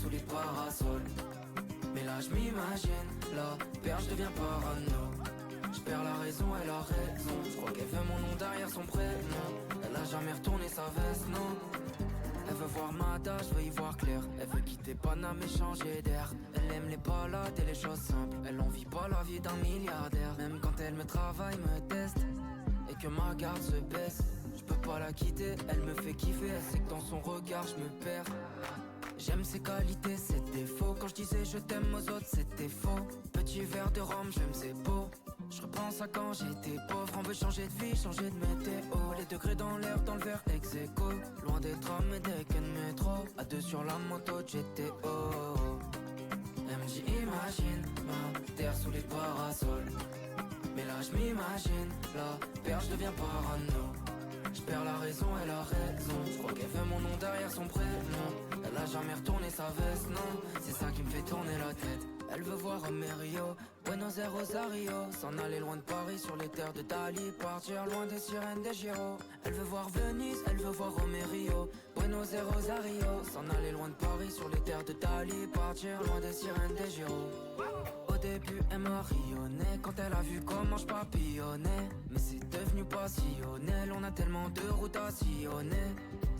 sous les parasols. Mais là je m'imagine, la perche devient parano. Je perds la raison, elle a raison. Je crois qu'elle veut mon nom derrière son prénom. Elle a jamais retourné sa veste, non. Elle veut voir ma tâche, je veux y voir clair. Elle veut quitter Paname et changer d'air. Elle aime les balades et les choses simples. Elle en vit pas la vie d'un milliardaire. Même quand elle me travaille, me teste et que ma garde se baisse, je peux pas la quitter, elle me fait kiffer. Elle sait que dans son regard je me perds. J'aime ses qualités, ses défauts. Quand je disais je t'aime aux autres, c'était faux. Petit verre de rhum, je me faisais beau. Je repense à quand j'étais pauvre. On veut changer de vie, changer de météo. Les degrés dans l'air, dans le verre ex aequo. Loin des trams et des quais de métro. À deux sur la moto GTO. Elle me dit imagine ma terre sous les parasols. Mais là je m'imagine, la perche devient parano. Je perds la raison, elle a raison. Je crois qu'elle veut mon nom derrière son prénom. Elle a jamais retourné sa veste, non. C'est ça qui me fait tourner la tête. Elle veut voir Rio, Buenos Aires, Rosario. S'en aller loin de Paris sur les terres de Dali. Partir loin des sirènes des Giro. Elle veut voir Venise, elle veut voir Rio, Buenos Aires, Rosario. S'en aller loin de Paris sur les terres de Dali. Partir loin des sirènes des Giro. Au début elle m'a rayonné quand elle a vu comment je papillonnais. Mais c'est devenu passionnel, on a tellement de routes à sillonner.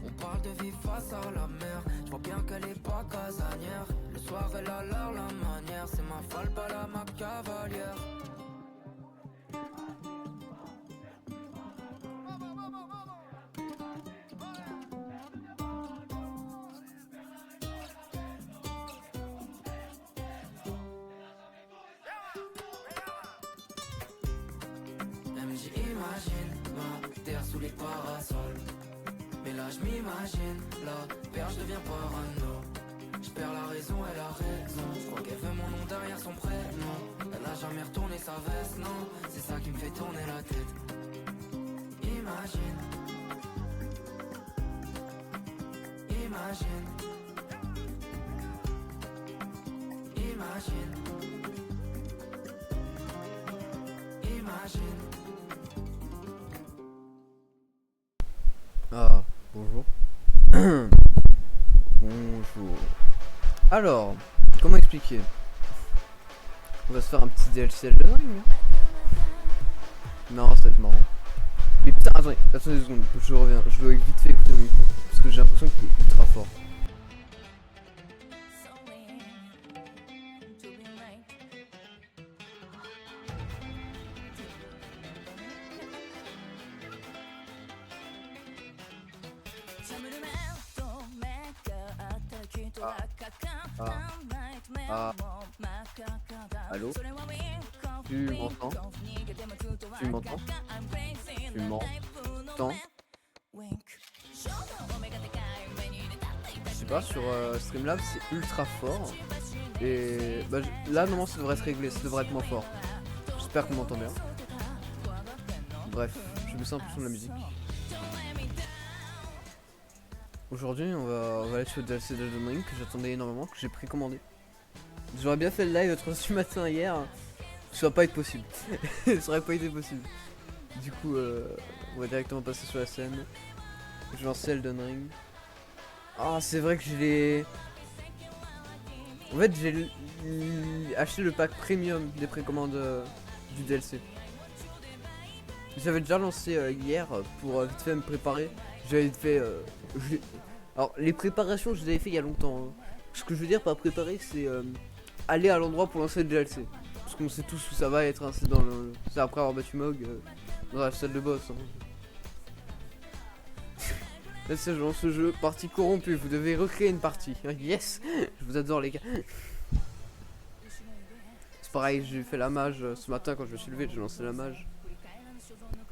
On parle de vivre face à la mer, je vois bien qu'elle est pas casanière. Le soir elle a l'air la manière, c'est ma falbala, ma cavalière. Imagine ma terre sous les parasols. Mais là je m'imagine, la perche devient parano. Je perds la raison, elle a raison. Je crois qu'elle veut mon nom derrière son prénom. Elle a jamais retourné sa veste, non. C'est ça qui me fait tourner la tête. Imagine. Imagine. Imagine. Imagine. Ah, bonjour. Bonjour. Alors, comment expliquer? On va se faire un petit DLC Elden Ring. Non, ça va être marrant. Mais putain, attendez 2 secondes, je reviens. Je dois vite fait écouter mon micro. Parce que j'ai l'impression qu'il est ultra fort. Allô? Tu m'entends? Tu m'entends? Tu m'entends? Je sais pas, sur Streamlabs c'est ultra fort. Et bah, là normalement ça devrait se régler, ça devrait être moins fort. J'espère qu'on m'entend bien. Bref, je baisse un peu sur la musique. Aujourd'hui on va aller sur le DLC d'Elden Ring que j'attendais énormément, que j'ai précommandé. J'aurais bien fait le live 3 du matin hier, ça va pas être possible. Ça aurait pas été possible. Du coup on va directement passer sur la scène. Je vais lancer Elden Ring. Ah c'est vrai que je l'ai... En fait j'ai acheté le pack premium des précommandes du DLC. J'avais déjà lancé hier pour vite fait me préparer. J'avais fait... Alors les préparations je les avais fait il y a longtemps. Hein. Ce que je veux dire par préparer c'est aller à l'endroit pour lancer le DLC. Parce qu'on sait tous où ça va être, hein. C'est dans le... C'est après avoir battu Mog dans la salle de boss. Hein. Là c'est genre ce jeu, partie corrompue, vous devez recréer une partie. Yes. Je vous adore les gars. C'est pareil, j'ai fait la mage ce matin quand je me suis levé, j'ai lancé la mage.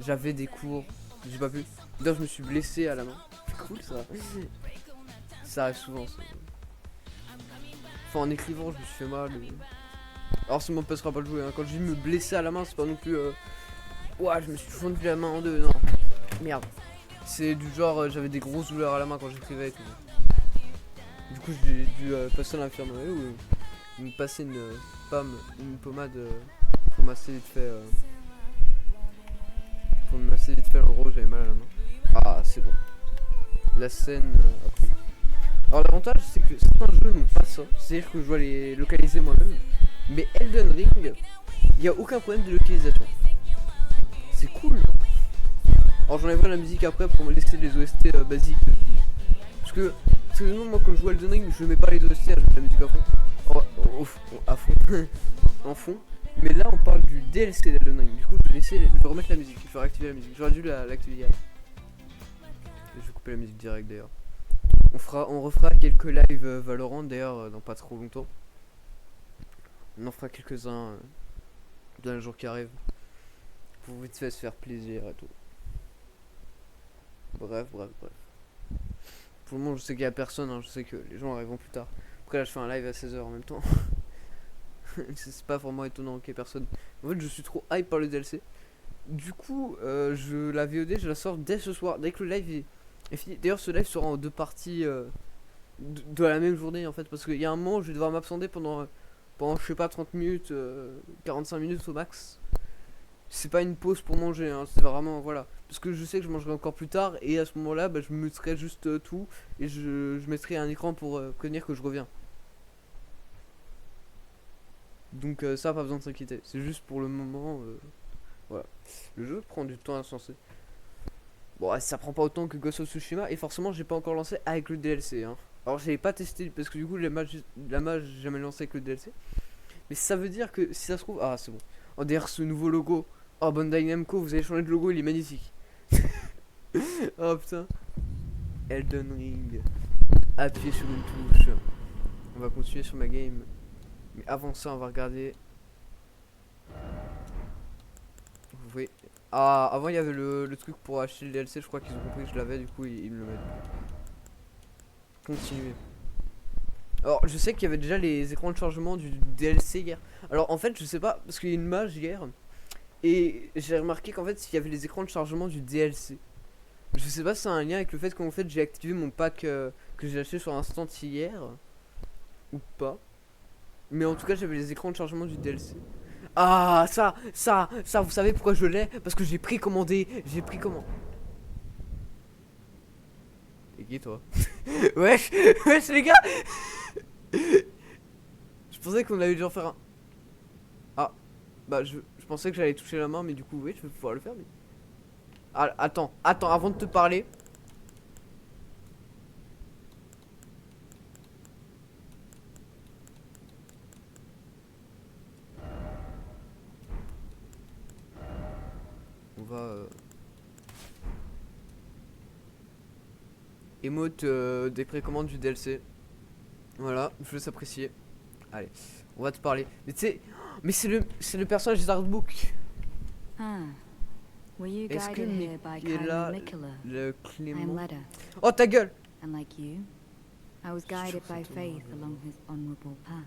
J'avais des cours, j'ai pas pu. D'ailleurs je me suis blessé à la main. C'est cool ça. Ça arrive souvent ça. Enfin en écrivant je me suis fait mal. Et... Alors ça m'empêchera pas de jouer, hein. Quand je dis me blesser à la main c'est pas non plus... Ouah je me suis fondu la main en deux, non. Merde. C'est du genre j'avais des grosses douleurs à la main quand j'écrivais et tout. Du coup j'ai dû passer à l'infirmerie où ils me passaient une pommade pour masser vite fait. Pour me masser vite fait l'endroit où j'avais mal à la main. Ah c'est bon. La scène après. Alors l'avantage c'est que certains jeux n'ont pas ça, c'est-à-dire que je dois les localiser moi-même. Mais Elden Ring, il n'y a aucun problème de localisation. C'est cool. Alors j'enlèverai la musique après pour me laisser les OST basiques. Parce que, sérieusement, moi quand je joue à Elden Ring, je mets pas les OST, je mets la musique à fond. À fond. En fond. Mais là on parle du DLC d'Elden Ring. Du coup je vais remettre la musique, je vais réactiver la musique. J'aurais dû l'activer hier. Je vais couper la musique direct d'ailleurs. On refera quelques lives Valorant d'ailleurs dans pas trop longtemps. On en fera quelques-uns dans les jours qui arrivent. Pour vite fait se faire plaisir et tout. Bref. Pour le moment je sais qu'il y a personne, hein, je sais que les gens arriveront plus tard. Après là je fais un live à 16h en même temps. C'est pas vraiment étonnant qu'il y ait personne. En fait je suis trop hype par le DLC. Du coup la VOD je la sors dès ce soir, dès que le live est fini. D'ailleurs ce live sera en 2 parties de la même journée en fait. Parce qu'il y a un moment où je vais devoir m'absenter pendant je sais pas 30 minutes, 45 minutes au max. C'est pas une pause pour manger, hein, c'est vraiment voilà. Parce que je sais que je mangerai encore plus tard et à ce moment là je mettrai juste tout et je mettrai un écran pour prévenir que je reviens. Donc ça pas besoin de s'inquiéter, c'est juste pour le moment voilà. Le jeu prend du temps insensé. Bon ça prend pas autant que Ghost of Tsushima et forcément j'ai pas encore lancé avec le DLC hein. Alors j'avais pas testé parce que du coup la mage j'ai jamais lancé avec le DLC. Mais ça veut dire que si ça se trouve... Ah c'est bon. Oh d'ailleurs ce nouveau logo. Oh Bandai Namco vous avez changé de logo, il est magnifique. Oh putain. Elden Ring. Appuyez sur une touche. On va continuer sur ma game. Mais avant ça on va regarder. Vous voyez. Ah avant il y avait le truc pour acheter le DLC, je crois qu'ils ont compris que je l'avais, du coup ils me le mettent. Continuer. Alors je sais qu'il y avait déjà les écrans de chargement du DLC hier. Alors en fait je sais pas, parce qu'il y a une mage hier. Et j'ai remarqué qu'en fait il y avait les écrans de chargement du DLC. Je sais pas si c'est un lien avec le fait qu'en fait j'ai activé mon pack que j'ai acheté sur Instant hier. Ou pas. Mais en tout cas j'avais les écrans de chargement du DLC. Ah ça vous savez pourquoi je l'ai? Parce que j'ai précommandé. Et qui toi? Wesh les gars. Je pensais qu'on allait déjà faire un... Ah bah je pensais que j'allais toucher la main mais du coup oui je vais pouvoir le faire mais... Ah, attends avant de te parler. On va Emote des précommandes du DLC. Voilà, je laisse apprécier. Allez, on va te parler. Mais tu sais, mais c'est le personnage des artbooks. Est-ce que Michaela le Clément... Oh ta gueule! And like you, I was guided by faith along his honorable path.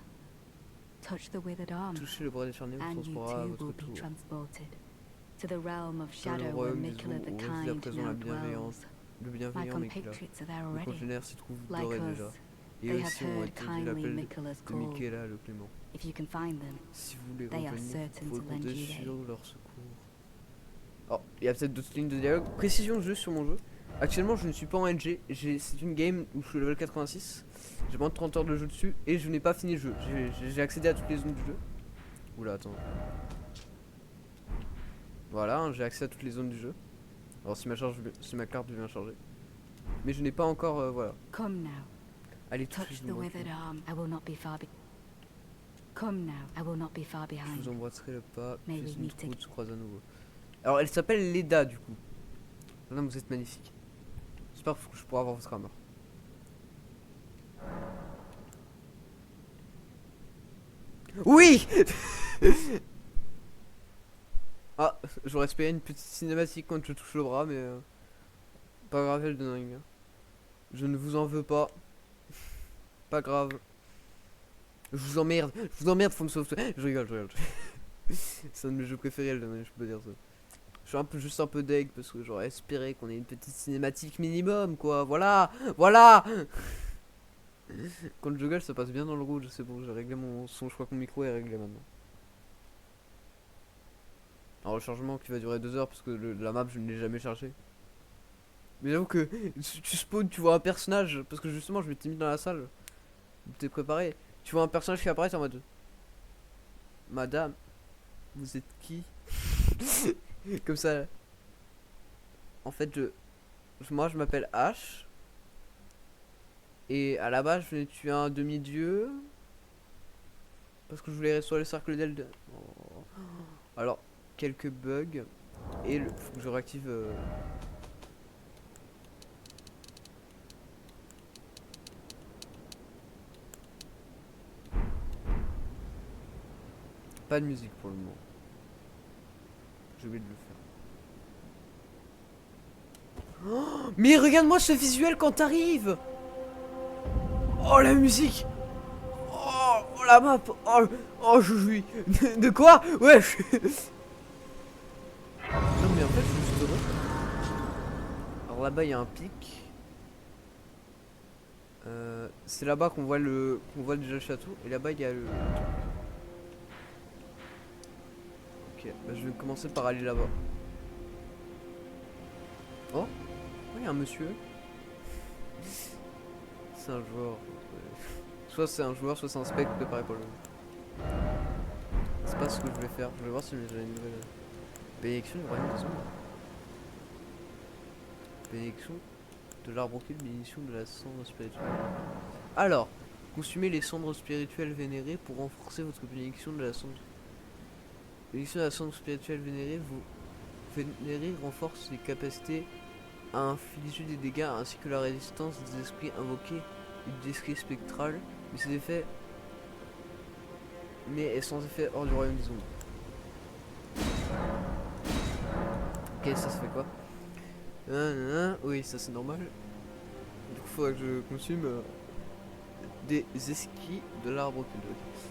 Touch the withered arm, Touchez le bras décharné, vous and you transportera à too votre will be tour. transported to the realm of Dans le shadow where royaume des Miquella the ombres, où réside à kind présent now la bienveillance. dwells. Le My bienveillant Michaela. compatriots are there Le already. congénère s'y trouve Like d'ores et us, déjà. Et they have aussi ont heard entendu kindly l'appel Miquella's de call. Michaela le Clément. If you can find them, Si vous les they are rejoignez, certain vous to pouvez lend compter you sur aid. leur secours. Oh, il y a peut-être d'autres lignes de dialogue. Précision juste sur mon jeu. Actuellement, je ne suis pas en NG. C'est une game où je suis level 86. J'ai moins de 30 heures de jeu dessus et je n'ai pas fini le jeu. J'ai accédé à toutes les zones du jeu. Oula, attends. Voilà, hein, j'ai accès à toutes les zones du jeu. Alors si ma carte veut bien charger. Mais je n'ai pas encore, voilà. Come now, Allez, touch the withered arm. I will not be far Come now, I will not be far Je behind. vous embrasserai le pas. Mais Puis oui, une mythique. route se croise à nouveau. Alors elle s'appelle Leda du coup. Madame, vous êtes magnifique. J'espère que je pourrai avoir votre armure. Oui. Ah, j'aurais espéré une petite cinématique quand je touche le bras, mais pas grave, Elden Ring. Je ne vous en veux pas. Pas grave. Je vous emmerde, From Software. Je rigole. C'est un de mes jeux préférés, Elden Ring, je peux dire ça. Je suis juste un peu deg parce que j'aurais espéré qu'on ait une petite cinématique minimum, quoi. Voilà. Quand je gueule, ça passe bien dans le rouge, c'est bon, j'ai réglé mon son, je crois que mon micro est réglé maintenant. Un rechargement qui va durer 2 heures parce que la map je ne l'ai jamais chargé. Mais j'avoue que tu spawns, tu vois un personnage, parce que justement je m'étais mis dans la salle, t'es préparé. Tu vois un personnage qui apparaît en mode Madame, vous êtes qui? Comme ça. En fait, moi je m'appelle H. Et à la base, je venais tuer un demi-dieu. Parce que je voulais restaurer le cercle d'Eld. Oh. Alors, quelques bugs. Et faut que je réactive. Pas de musique pour le moment. J'ai oublié de le faire. Oh, mais regarde-moi ce visuel quand t'arrives. Oh la musique. Oh la map. Oh je jouis. De quoi? Ouais. Non mais en fait je suis juste heureux. Alors là-bas il y a un pic. C'est là-bas qu'on voit déjà le château. Et là-bas il y a le. Ok, bah, je vais commencer par aller là-bas. Oh, il y a un monsieur. C'est un joueur. Soit c'est un joueur, soit c'est un spec préparé pour le jeu. C'est pas ce que je voulais faire. Je vais voir si j'ai une nouvelle bénédiction du royaume des ombres. Bénédiction de l'arbre occulte, bénédiction de la cendre spirituelle. Alors, consumez les cendres spirituelles vénérées pour renforcer votre bénédiction de la cendre. Bénédiction de la cendre spirituelle vénérée, vous vénérez renforce les capacités à infliger des dégâts ainsi que la résistance des esprits invoqués et des esprits spectrales, mais ses effets est sans effet hors du royaume des ombres. Ok, ça fait quoi? Oui, ça c'est normal. Du coup, faudrait que je consume des esquis de l'arbre occulte.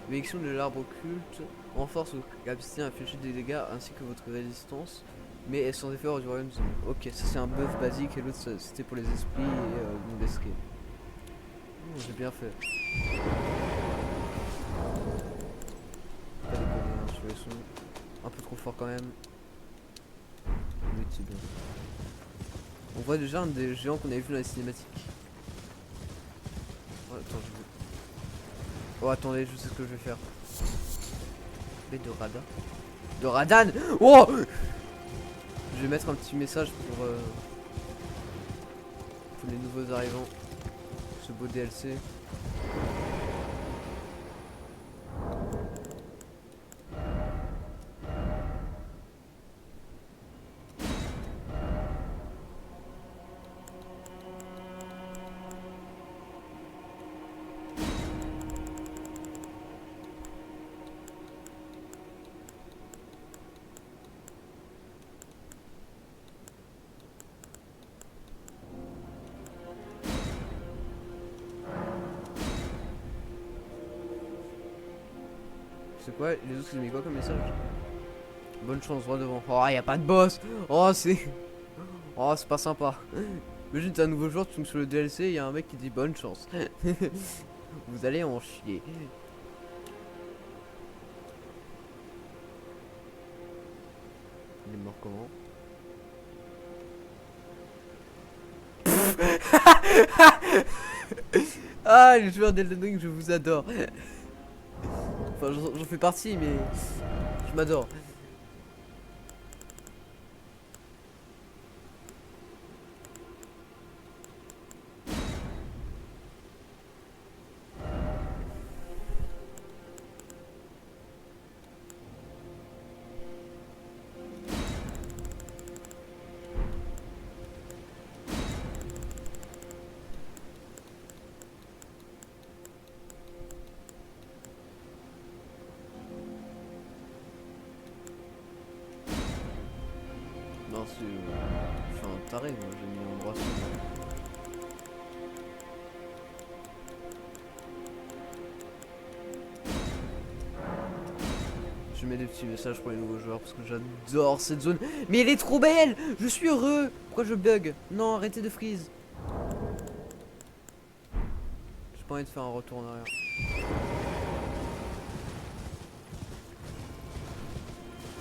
Bénédiction de l'arbre occulte renforce votre capacité à infliger des dégâts ainsi que votre résistance, mais est sans effet hors du royaume des ombres. Ok, ça c'est un buff basique et l'autre c'était pour les esprits et mon escape. J'ai bien fait. Pas déconner hein, sur les sons. Un peu trop fort quand même. Mais c'est bien. On voit déjà un des géants qu'on avait vu dans les cinématiques. Oh, attends, oh attendez, je sais ce que je vais faire. Mais de Radan. De Radan. Oh, je vais mettre un petit message pour les nouveaux arrivants. Ce beau DLC. C'est quoi? Les autres ils mis quoi comme message? Bonne chance droit devant. Oh y a pas de boss. Oh c'est. Oh c'est pas sympa. Imagine t'es un nouveau joueur, tu tombes sur le DLC, il y a un mec qui dit bonne chance. Vous allez en chier. Il est mort comment? Ah les joueurs d'Elden Ring je vous adore. Enfin j'en fais partie mais je m'adore. Non, je suis un taré, moi, j'ai mis mon bras sur moi. Je mets des petits messages pour les nouveaux joueurs parce que j'adore cette zone. Mais elle est trop belle! Je suis heureux! Pourquoi je bug? Non, arrêtez de freeze. J'ai pas envie de faire un retour en arrière.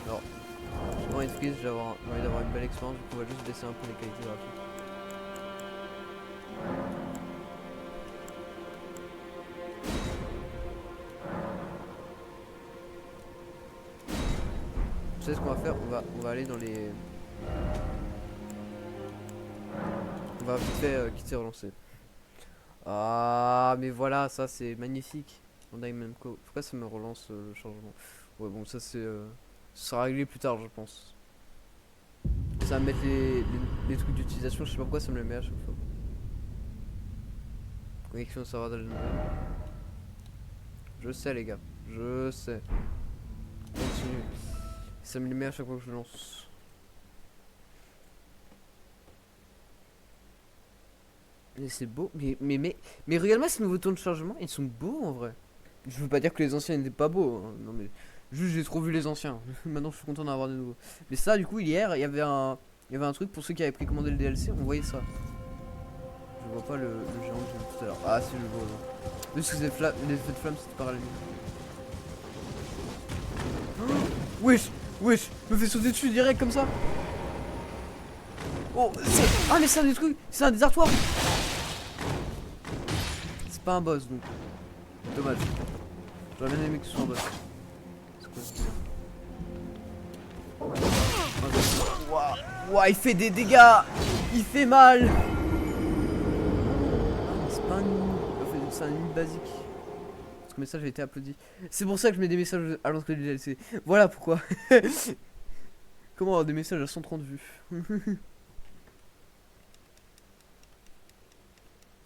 Alors, j'ai pas envie de freeze, j'ai envie d'avoir une belle expérience, du coup on va juste baisser un peu les qualités graphiques. Vous savez ce qu'on va faire? On va aller dans les... On va vite fait quitter relancer. Ah mais voilà, ça c'est magnifique. On a même quoi. Pourquoi ça me relance le changement? Ouais bon ça c'est... ça sera réglé plus tard je pense. Ça va me mettre les trucs d'utilisation, je sais pas pourquoi ça me le met à chaque fois. Connexion au serveur d'Elden Ring. Je sais les gars, je sais. Continue. Ça me le met à chaque fois que je lance. Mais c'est beau, mais regarde-moi ces nouveaux temps de chargement, ils sont beaux en vrai. Je veux pas dire que les anciens n'étaient pas beaux, hein. Non mais juste j'ai trop vu les anciens. Maintenant je suis content d'avoir des nouveaux. Mais ça du coup hier il y avait un truc pour ceux qui avaient précommandé le DLC, on voyait ça. Je vois pas le géant que j'ai vu tout à l'heure. Ah si je le vois là. Parce que les effets de flamme c'était parallèle. Oh, wesh, me fait sauter dessus direct comme ça. Oh c'est... Ah mais c'est un des trucs, c'est un des artoirs. C'est pas un boss donc. Dommage. J'aurais bien aimé que ce soit un boss. C'est quoi ce délire? Ouah, il fait des dégâts. Il fait mal. C'est pas un ennemi. C'est un ennemi basique. Parce que le message a été applaudi. C'est pour ça que je mets des messages à l'entrée du DLC. Voilà pourquoi. Comment avoir des messages à 130 vues?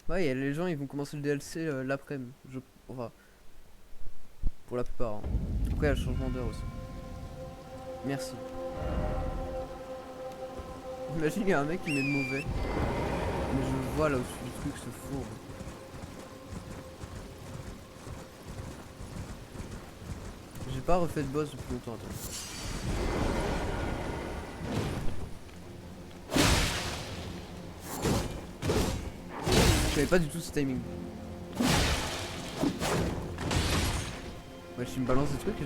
Ouais, les gens ils vont commencer le DLC l'après-midi. Enfin, pour la plupart. Hein. Après, il y a le changement d'heure aussi. Merci. Imagine, il y a un mec qui met de mauvais. Mais je vois là au-dessus du truc ce four. J'ai pas refait de boss depuis longtemps. Attends. Je savais pas du tout ce timing. Ouais, je me balance des trucs et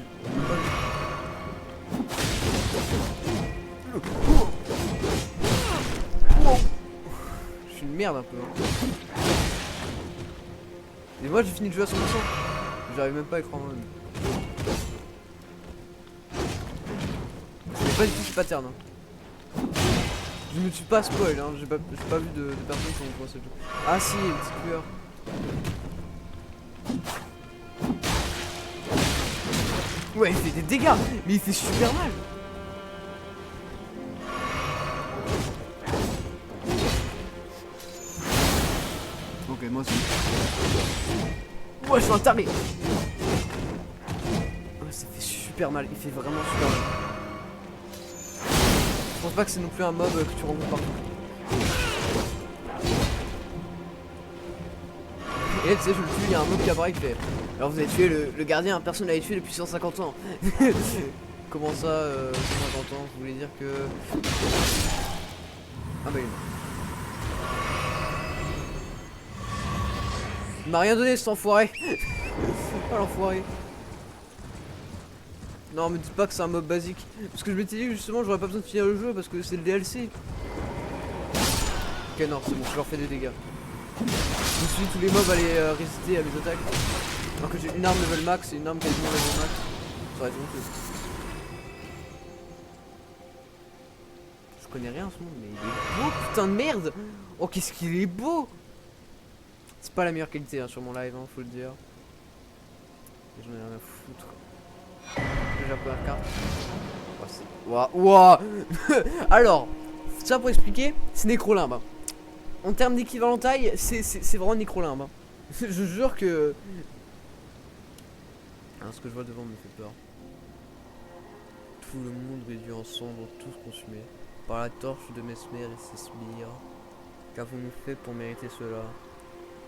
je suis une merde un peu. Et moi j'ai fini de jouer à 100%. J'arrive même pas à écran même. C'est pas du tout ce pattern. Hein. Je me suis pas spoil, hein. J'ai pas vu de personnes qui ont joué à ce jeu. Ah si, une petite lueur. Ouais, il fait des dégâts, mais il fait super mal. Ok, moi aussi. Ouais, je suis un taré. Ouais, ça fait super mal, il fait vraiment super mal. Je pense pas que c'est non plus un mob que tu rencontres partout. Et là, tu sais, je le tue, il y a un mob qui apparaît qui fait. Alors vous avez tué le gardien, personne l'avait tué depuis 150 ans. Comment ça, 150 ans? Vous voulez dire que... Ah bah il est mort. Il m'a rien donné cet enfoiré. Oh l'enfoiré. Non, me dites pas que c'est un mob basique. Parce que je m'étais dit justement j'aurais pas besoin de finir le jeu parce que c'est le DLC. Ok non c'est bon, je leur fais des dégâts. Je me suis dit tous les mobs allaient résister à mes attaques. Alors que j'ai une arme level max et une arme quasiment level max. Ça aurait été honteux. Je connais rien à ce monde mais il est beau putain de merde. Oh qu'est-ce qu'il est beau. C'est pas la meilleure qualité hein, sur mon live hein, faut le dire. Et j'en ai rien à foutre. J'ai la première carte. Waouh. Alors, ça pour expliquer, c'est Nécrolimbe. Hein. En termes d'équivalent taille, c'est vraiment Nécrolimbe. Hein. Je jure que... Alors, ce que je vois devant me fait peur. Tout le monde réduit en cendres, tous consumés. Par la torche de Mesmer et ses sbires. Qu'avons-nous fait pour mériter cela?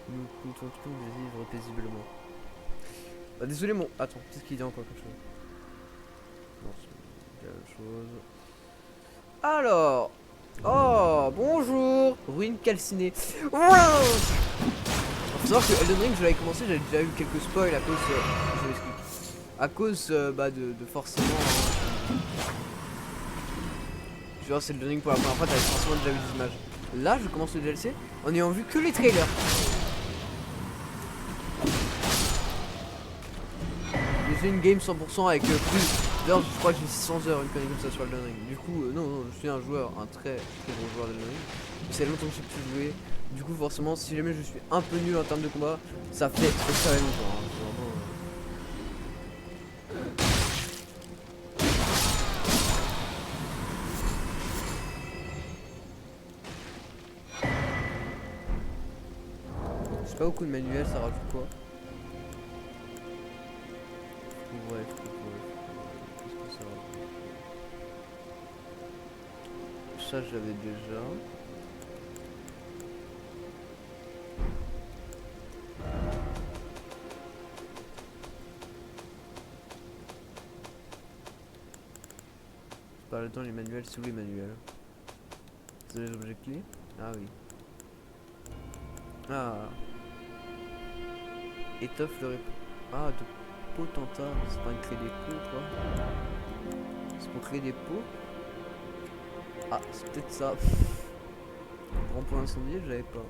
Nous tentons de vivre paisiblement. Bah, désolé mon... Attends, qu'est-ce qu'il dit encore quelque chose? Non, c'est la même chose. Alors... Oh, bonjour. Ruine calcinée. Wow. Faut savoir que Elden Ring, je l'avais commencé, j'avais déjà eu quelques spoils à cause... je m'explique. À cause de forcément... Tu vois, c'est Elden Ring pour la première fois, t'avais forcément déjà vu des images. Là, je commence le DLC en ayant vu que les trailers. J'ai une game 100% avec plus D'ailleurs, je crois que j'ai 600 heures, une connerie comme ça sur Elden Ring. Du coup, non, non, je suis un joueur, un très très bon joueur d'Elden Ring. C'est longtemps que j'ai pu jouer. Du coup, forcément, si jamais je suis un peu nul en termes de combat, ça fait très longtemps. Hein. C'est vraiment, c'est pas beaucoup de manuels, ça rajoute quoi? Bref, qu'est-ce que ça rajoute? Ça, je l'avais déjà. Pas là-dedans les manuels, c'est où les manuels? C'est les objets clés? Ah oui. Ah. Étoffe le répôt. Ah, de potentat. C'est pas une clé des pots, quoi. C'est pour créer des pots? Ah, c'est peut-être ça. Rond pour l'incendie, je l'avais pas.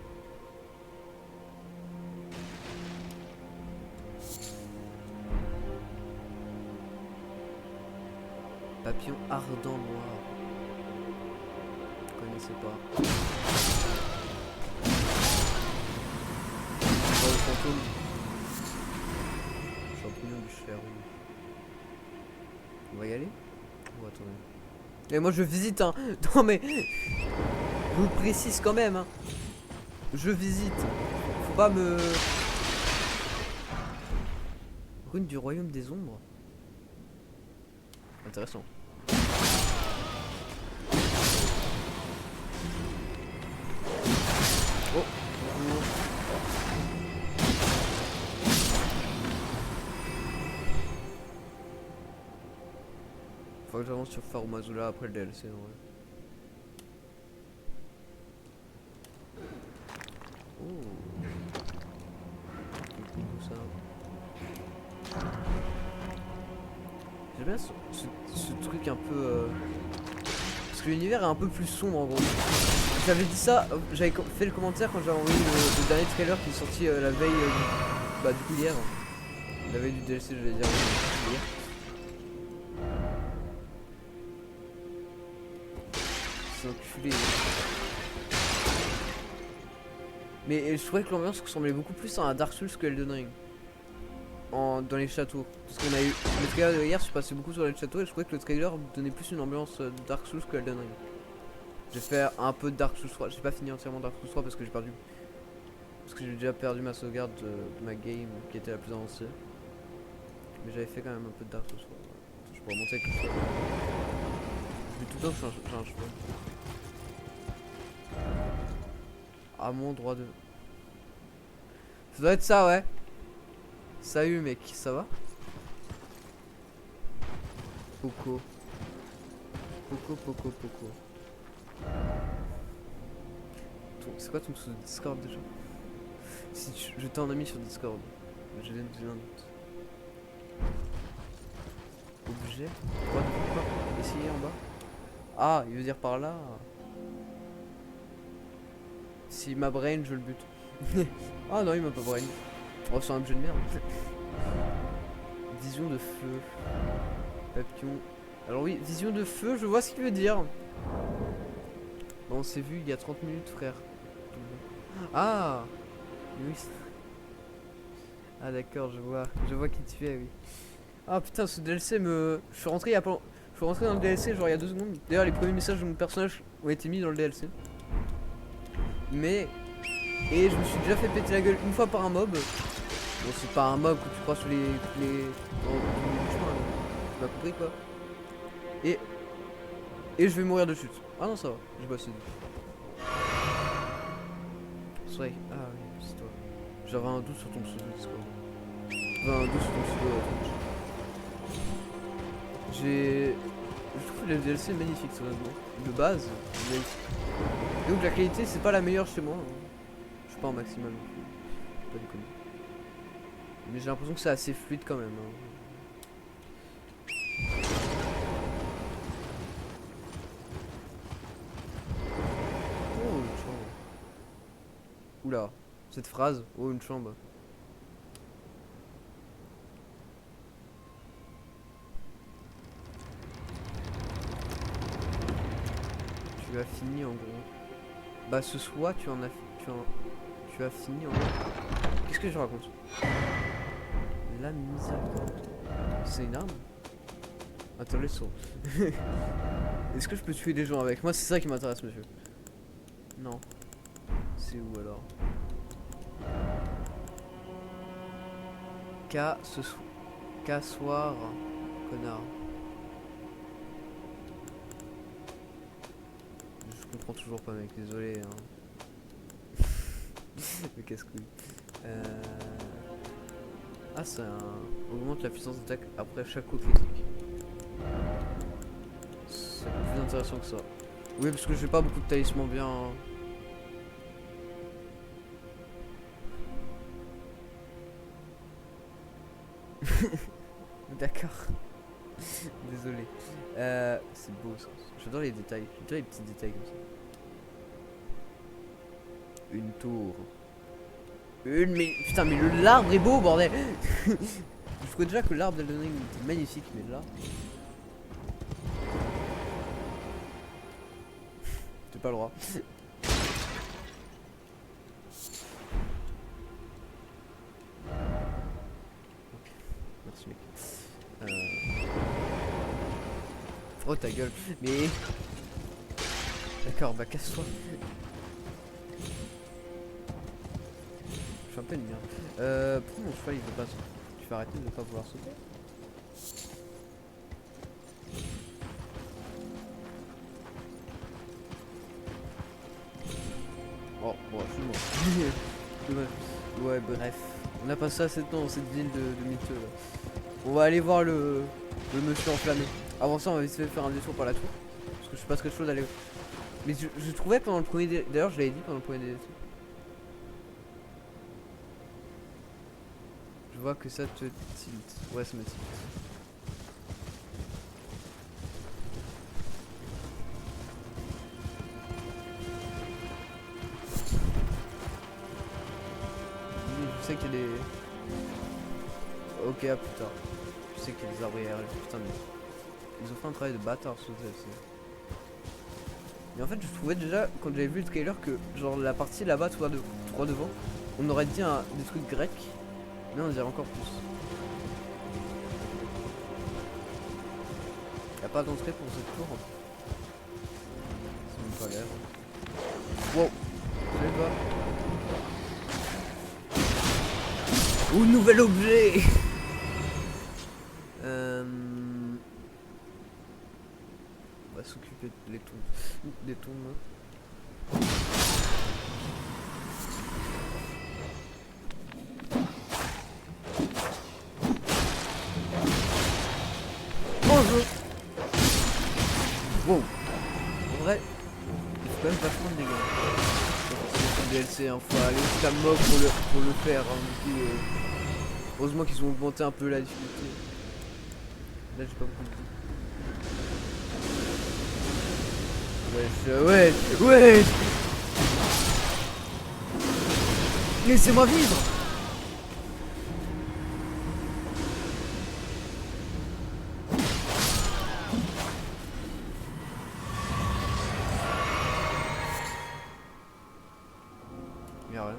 Papillon ardent noir. Je connaissais pas. Oh, le fantôme. Champignon du fer rouge. On va y aller? Ou attendez. Mais moi je visite hein. Non mais je vous précise quand même hein. Je visite. Faut pas me. Rune du royaume des ombres. Intéressant. Oh. Faut que j'avance sur Farumazula après le DLC en vrai. Oh. Tout ça. J'aime bien ce truc un peu parce que l'univers est un peu plus sombre en gros. J'avais dit ça, j'avais fait le commentaire quand j'avais envoyé le dernier trailer qui est sorti la veille du coup hier. La veille du DLC je vais dire hier. C'est enculé. Mais je trouvais que l'ambiance ressemblait beaucoup plus à un Dark Souls que Elden Ring. Dans les châteaux. Parce qu'on a eu le trailer de hier, je suis passé beaucoup sur les châteaux et je trouvais que le trailer donnait plus une ambiance de Dark Souls que Elden Ring. J'ai fait un peu de Dark Souls 3, j'ai pas fini entièrement Dark Souls 3 parce que j'ai perdu. Parce que j'ai déjà perdu ma sauvegarde de ma game qui était la plus avancée. Mais j'avais fait quand même un peu de Dark Souls 3. Je pourrais monter avec le choix. Mais tout le temps que j'ai un choix. À mon droit de. Ça doit être ça ouais. Salut mec, ça va? Poco. Poco. C'est quoi ton pseudo Discord déjà? Si je t'ai en ami sur Discord. Je viens de dire un doute. Objet? Quoi de quoi? Essayer en bas? Ah, il veut dire par là. Si ma brain, je le bute. Ah non, il m'a pas brain. Oh, c'est un objet de merde. Vision de feu. Papillon. Alors oui, vision de feu, je vois ce qu'il veut dire. Bon, on s'est vu il y a 30 minutes, frère. Ah oui. Ah d'accord, je vois qui tu es, oui. Ah putain, ce DLC me... Je suis rentré il y a pas... Je suis rentré dans le DLC genre il y a 2 secondes. D'ailleurs, les premiers messages de mon personnage ont été mis dans le DLC. Mais... Et je me suis déjà fait péter la gueule une fois par un mob. Bon, c'est pas un mob que tu crois sur les... Oh, tu m'as compris quoi. Et je vais mourir de chute. Ah non, ça va, j'ai pas suivi. Strike. Ah oui, c'est toi. J'avais un doute sur ton pseudo Discord. J'avais un doute sur ton pseudo Twitch. Je trouve le DLC magnifique, honnêtement. De base, magnifique. Donc la qualité, c'est pas la meilleure chez moi. Je suis pas en maximal. Pas déconner. Mais j'ai l'impression que c'est assez fluide quand même. Oh, une chambre. Oula, cette phrase. Oh, une chambre. Tu as fini en gros. Bah ce soir tu as fini en gros. Qu'est-ce que je raconte? La miséricorde. C'est une arme? Attends, laisse-moi. Est-ce que je peux tuer des gens avec? Moi c'est ça qui m'intéresse, monsieur. Non. C'est où alors? Cassoir, connard. Je comprends toujours pas, mec, désolé. Hein. Mais casse-couille. Ah, ça augmente la puissance d'attaque après chaque coup critique. C'est plus intéressant que ça. Oui, parce que j'ai pas beaucoup de talismans bien. Hein. D'accord. Désolé. C'est beau ça. J'adore les détails. J'adore les petits détails comme ça. Une tour. Mais putain, mais l'arbre est beau, bordel. Je trouvais déjà que l'arbre d'Elden Ring était magnifique, mais là. J'ai pas le droit. Merci mec. Oh ta gueule. Mais. D'accord, bah casse-toi. Je suis un peu une merde. Pourquoi mon cheval il veut pas sauter? Tu vas arrêter de ne pas vouloir sauter? Oh, bon, je suis mort. Ouais, bref. On a passé assez de temps dans cette ville de miteux là. On va aller voir le monsieur enflammé. Avant ça, on va essayer de faire un détour par la tour. Parce que je suis pas très chaud d'aller. Mais je trouvais pendant le premier. D'ailleurs, je l'avais dit pendant le premier DLC. Je vois que ça te tilt. Ouais, ça me tilt. Je sais qu'il y a des. Ok, à plus tard. Je sais qu'il y a des arbres IRL. Putain, mais. Ils ont fait un travail de bâtard sur celle-ci. Mais en fait, je trouvais déjà, quand j'avais vu le trailer, que genre la partie là-bas, 3 devant, on aurait dit des trucs grecs. Mais on dirait encore plus. Y'a pas d'entrée pour cette tour. C'est même pas l'air. Wow. Je sais pas. Oh, nouvel objet. On va s'occuper des tombes. Bonjour. Wow. En vrai, il faut quand même vachement de dégâts. C'est DLC, hein, faut aller jusqu'à mob pour le faire. Hein, heureusement qu'ils ont augmenté un peu la difficulté. Là j'ai pas beaucoup de vie. Ouais. Laissez-moi vivre. Y'a rien.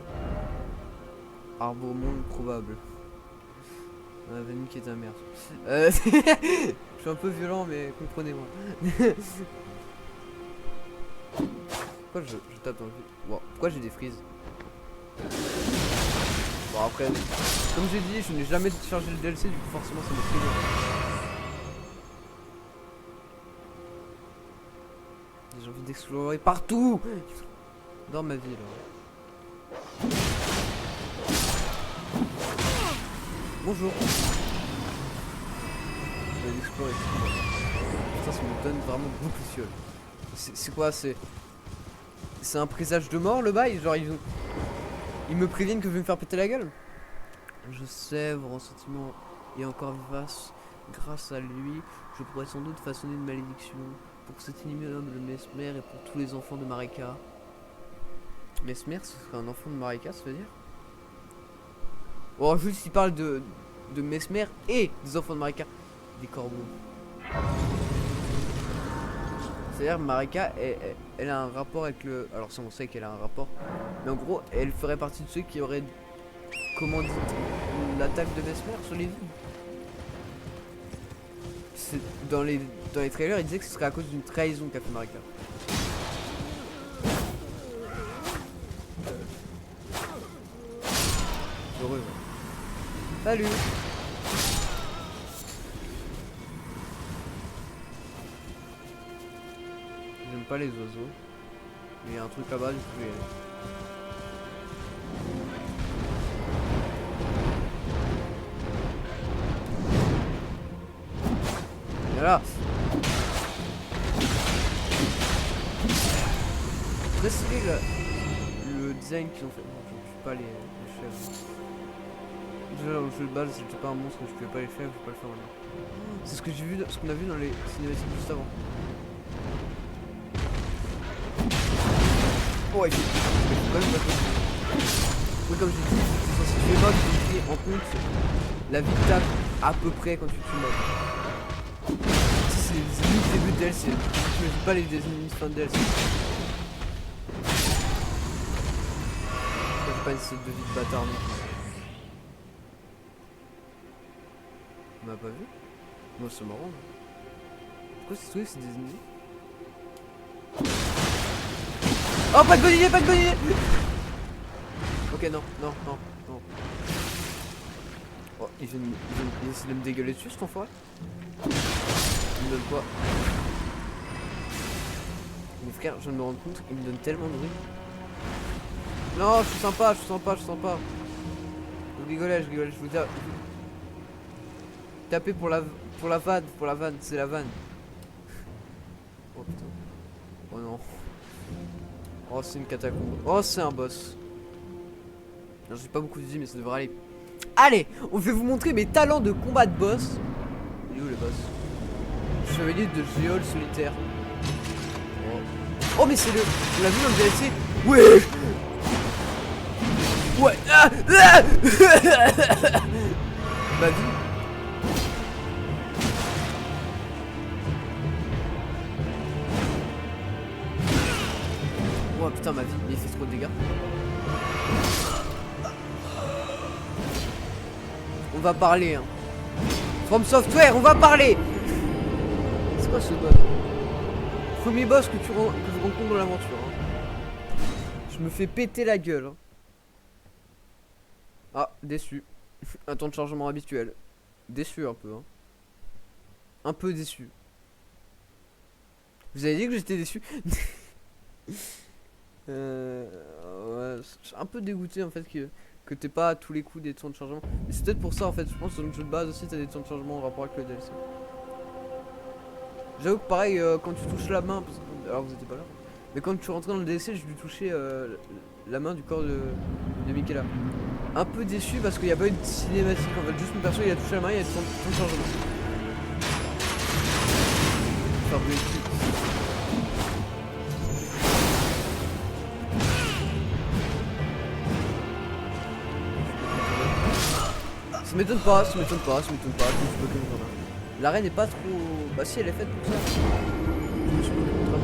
Arbre monde probable. On avait niqué ta mère. Je suis un peu violent, mais comprenez-moi. Pourquoi je tape dans le vide? Wow. Pourquoi j'ai des frises? Bon après, comme j'ai dit, je n'ai jamais chargé le DLC, du coup forcément ça me frise. J'ai envie d'explorer partout dans ma vie là. Bonjour. Je vais explorer tout. Putain, ça me donne vraiment beaucoup de fiole. C'est quoi? C'est un présage de mort le bail? Genre ils me préviennent que je vais me faire péter la gueule? Je sèvre en sentiment et encore vivace. Grâce à lui, je pourrais sans doute façonner une malédiction pour cet ignoble de Mesmer et pour tous les enfants de Marika. Mesmer, ce serait un enfant de Marika, ça veut dire? Oh, juste il parle de Mesmer et des enfants de Marika. Des corbeaux. C'est-à-dire Marika, elle a un rapport avec le... Alors ça on sait qu'elle a un rapport. Mais en gros, elle ferait partie de ceux qui auraient commandité l'attaque de Vesper sur les villes. Dans les trailers, il disait que ce serait à cause d'une trahison qu'a fait Marika. Heureux. Salut. J'aime pas les oiseaux. Il y a un truc là-bas, du coup je vais y aller. Voilà. Très stylé le design qu'ils ont fait. Bon, je tue pas les chèvres. Déjà dans le jeu de base, c'était pas un monstre, je pouvais pas les faire, je peux pas le faire maintenant. C'est ce que j'ai vu, ce qu'on a vu dans les cinématiques juste avant. Oh, il faut quand même pas. Oui, comme j'ai dit, c'est censé tuer mode, tu pris en compte la vie que t'as à peu près quand tu tues mode. Si c'est les ennemis début de DLC, je me dis pas les ennemis fin de DLC. J'ai pas une sorte de vie de bâtard non plus. On m'a pas vu? Moi c'est marrant. Pourquoi c'est trouvé que c'est des ennemis? Oh, pas de bonne idée, pas de bonne idée. Ok, non. Oh, il essaie de me dégueuler dessus, cet enfoiré. Il me donne quoi? Mes frères, je viens de me rendre compte qu'il me donne tellement de bruit. Non, je suis sympa. Je rigolais, je vous dis. Tapez pour la vanne, c'est la vanne. Oh putain. Oh non. Oh, c'est une catacombe. Oh, c'est un boss. Non, j'ai pas beaucoup de vie, mais ça devrait aller. Allez, on va vous montrer mes talents de combat de boss. Il est où le boss? Chevalier de Géol solitaire. Oh, mais c'est le... On l'a vu dans le DLC. Ouais. Ouais. Ma vie. Oh putain, ma vie, il fait trop de dégâts. On va parler, hein. From Software, on va parler. C'est quoi ce boss? Premier boss que je rencontre dans l'aventure, hein. Je me fais péter la gueule, hein. Ah, déçu. Un temps de chargement habituel. Déçu un peu, hein. Un peu déçu. Vous avez dit que j'étais déçu? Ouais, je suis un peu dégoûté en fait que t'aies pas à tous les coups des temps de chargement. Mais c'est peut-être pour ça en fait, je pense que dans le jeu de base aussi t'as des temps de chargement en rapport avec le DLC. J'avoue que pareil, quand tu touches la main, parce que, alors vous étiez pas là, mais quand tu rentrais dans le DLC, j'ai dû toucher la main du corps de Michaela. Un peu déçu parce qu'il n'y a pas eu de cinématique en fait, juste mon perso il a touché la main, il y a du temps de chargement. Enfin, vous l'avez. Ça m'étonne pas, je me suis pas comme ça. L'arène est pas trop... Bah si, elle est faite pour ça. Je me suis pas contre un.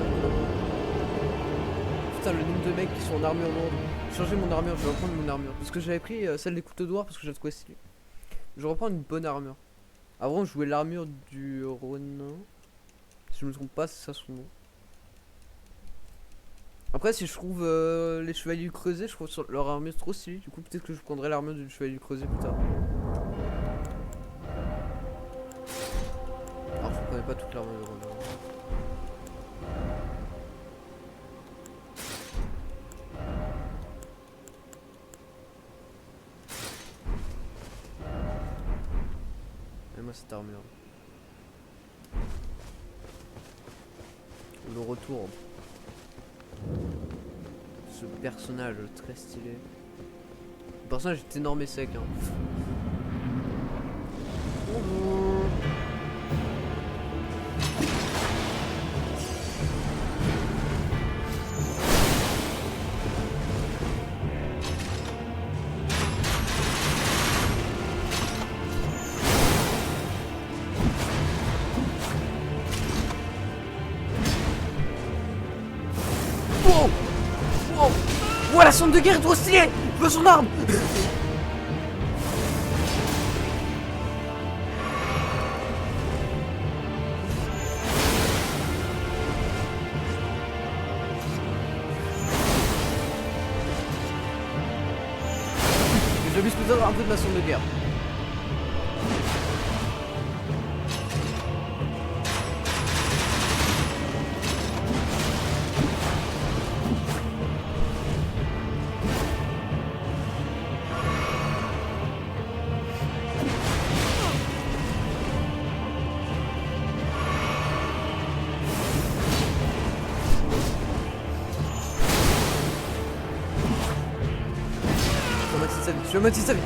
Putain, le nombre de mecs qui sont en armure lourde. J'ai changé mon armure, je vais reprendre mon armure. Parce que j'avais pris celle des couteaux d'or parce que j'avais trouvé stylé. Je vais reprendre une bonne armure. Avant, je jouais l'armure du Ronin. Si je me trompe pas, c'est ça son nom. Après, si je trouve les chevaliers du creuset, je trouve leur armure trop stylée. Du coup, peut-être que je prendrai l'armure du chevalier du creuset plus tard. Alors, je prenais pas toute l'armure de Ronin. Et moi, cette armure. Le retour. Ce personnage très stylé. Le personnage est énorme et sec, hein. Bonjour. la sonde de guerre est trop stylée. Je veux son arme. J'abuse peut-être un peu de ma sonde de guerre. Je vais moitié sa vie.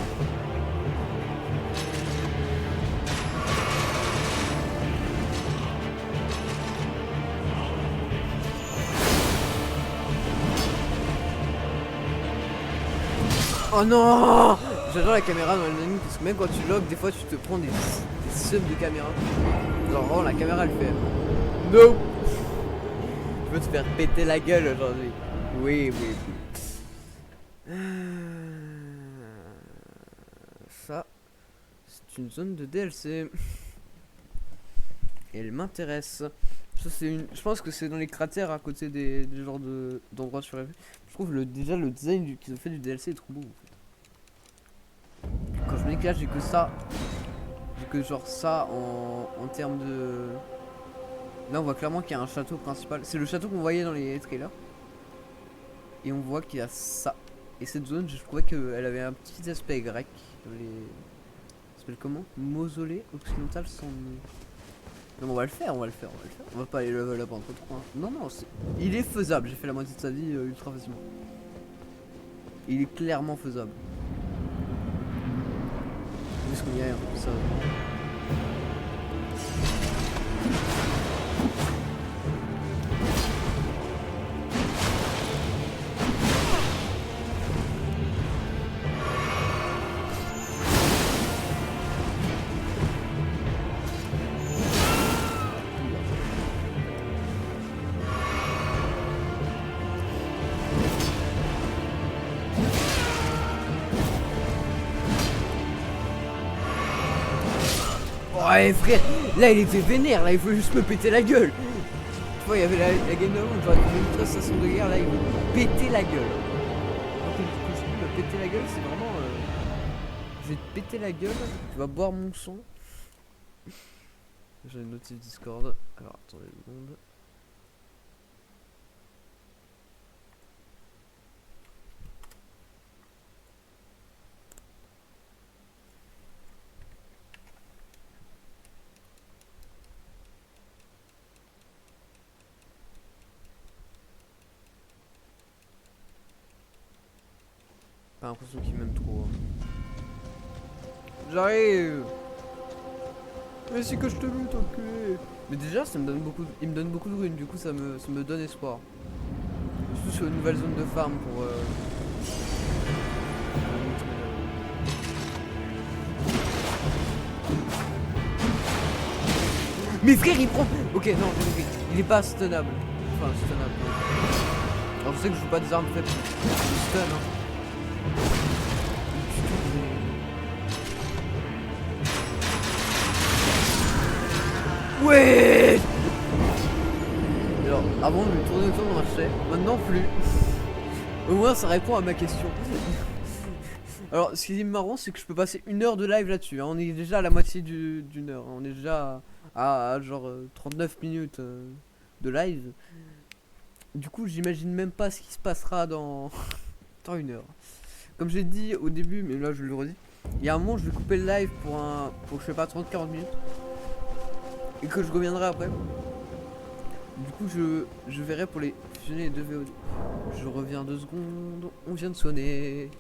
Oh non! J'adore la caméra dans Elden Ring parce que même quand tu logs, des fois tu te prends des subs de caméra. Genre vraiment la caméra elle fait no! Je veux te faire péter la gueule aujourd'hui. Oui, oui, oui. Ça, c'est une zone de DLC. Et elle m'intéresse. Ça c'est une. Je pense que c'est dans les cratères à côté des genres d'endroits sur la vue. Je trouve déjà le design qu'ils ont fait du DLC est trop beau en fait. Quand je m'éclate, j'ai que ça. J'ai que genre ça en termes de. Là on voit clairement qu'il y a un château principal. C'est le château qu'on voyait dans les trailers. Et on voit qu'il y a ça. Et cette zone, je trouvais qu'elle avait un petit aspect grec. Dans les. Ça s'appelle comment? Mausolée occidental sans nom. Non, on va le faire, on va le faire, on va le faire. On va pas aller level up entre trop. Hein. Non, non, il est faisable. J'ai fait la moitié de sa vie ultra facilement. Il est clairement faisable. Est-ce qu'on y a un peu ça? Ouais frère, là il était vénère, là il faut juste me péter la gueule. Tu vois, il y avait la game d'avant, j'aurais fait une autre station de guerre, là il veut me péter la gueule. Donc je dis me péter la gueule, c'est vraiment... je vais te péter la gueule, tu vas boire mon sang. J'ai une notif Discord, alors attendez une seconde. Pas l'impression qu'il m'aime trop. J'arrive. Mais c'est que je te lutte, enculé. Mais déjà, ça me donne beaucoup, il me donne beaucoup de runes, du coup ça me donne espoir. Surtout sur une nouvelle zone de farm pour... Mais frère, il prend... Ok, non, il est pas stunnable. Enfin, stunnable. Alors je sais que je joue pas des armes faibles. Stun, hein. Ouais. Alors, avant de me tourner autour de marché, maintenant plus. Au moins ça répond à ma question. Alors ce qui est marrant c'est que je peux passer 1 heure de live là-dessus, hein. On est déjà à la moitié d'une heure, hein. On est déjà à genre 39 minutes de live. Du coup j'imagine même pas ce qui se passera dans, dans 1 heure. Comme j'ai dit au début, mais là je le redis, il y a un moment je vais couper le live pour je sais pas 30-40 minutes. Et que je reviendrai après. Du coup je verrai pour les fusionner les deux VOD. Je reviens 2 secondes, on vient de sonner.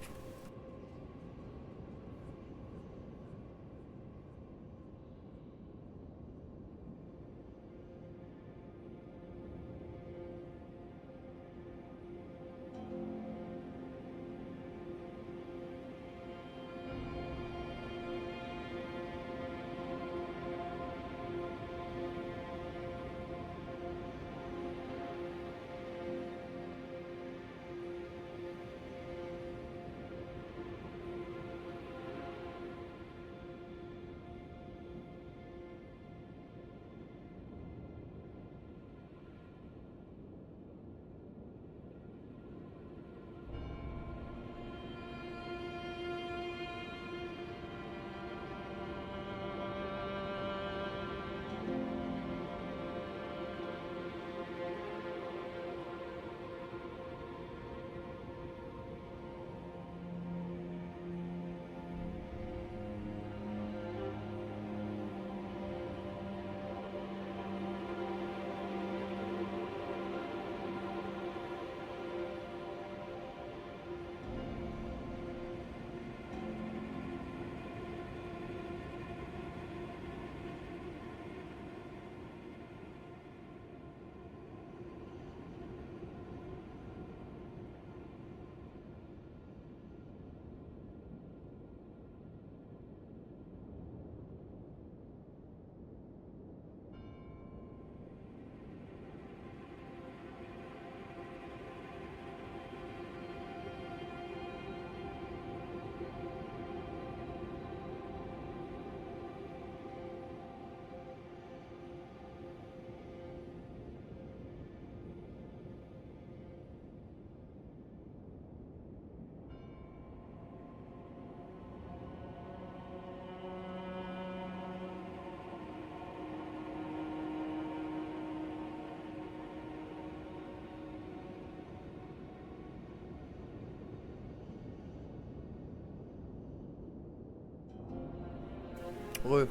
Re.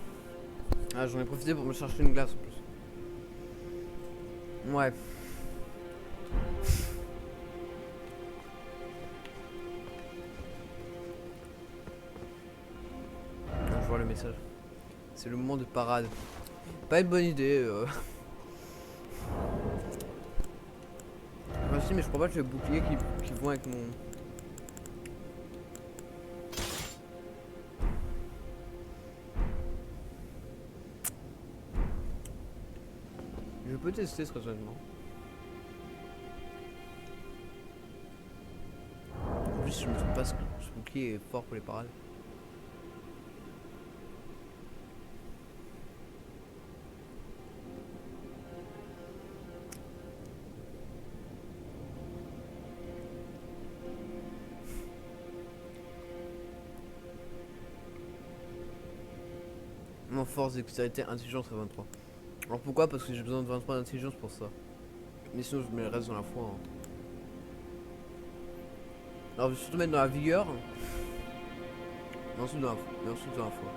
Ah, j'en ai profité pour me chercher une glace en plus. Ouais. Ah, je vois le message. C'est le moment de parade. Pas une bonne idée. Enfin, si, mais je crois pas que j'ai le bouclier qui vont avec mon. Je peux tester ce raisonnement. En plus, je me trouve pas ce bouclier est fort pour les parades. Mon force, dextérité, intelligence à 23. Alors pourquoi? Parce que j'ai besoin de 23 d'intelligence pour ça. Mais sinon je mets le reste dans la foi. Hein. Alors je vais surtout mettre dans la vigueur. Et ensuite dans la foi. Et ensuite dans la foi.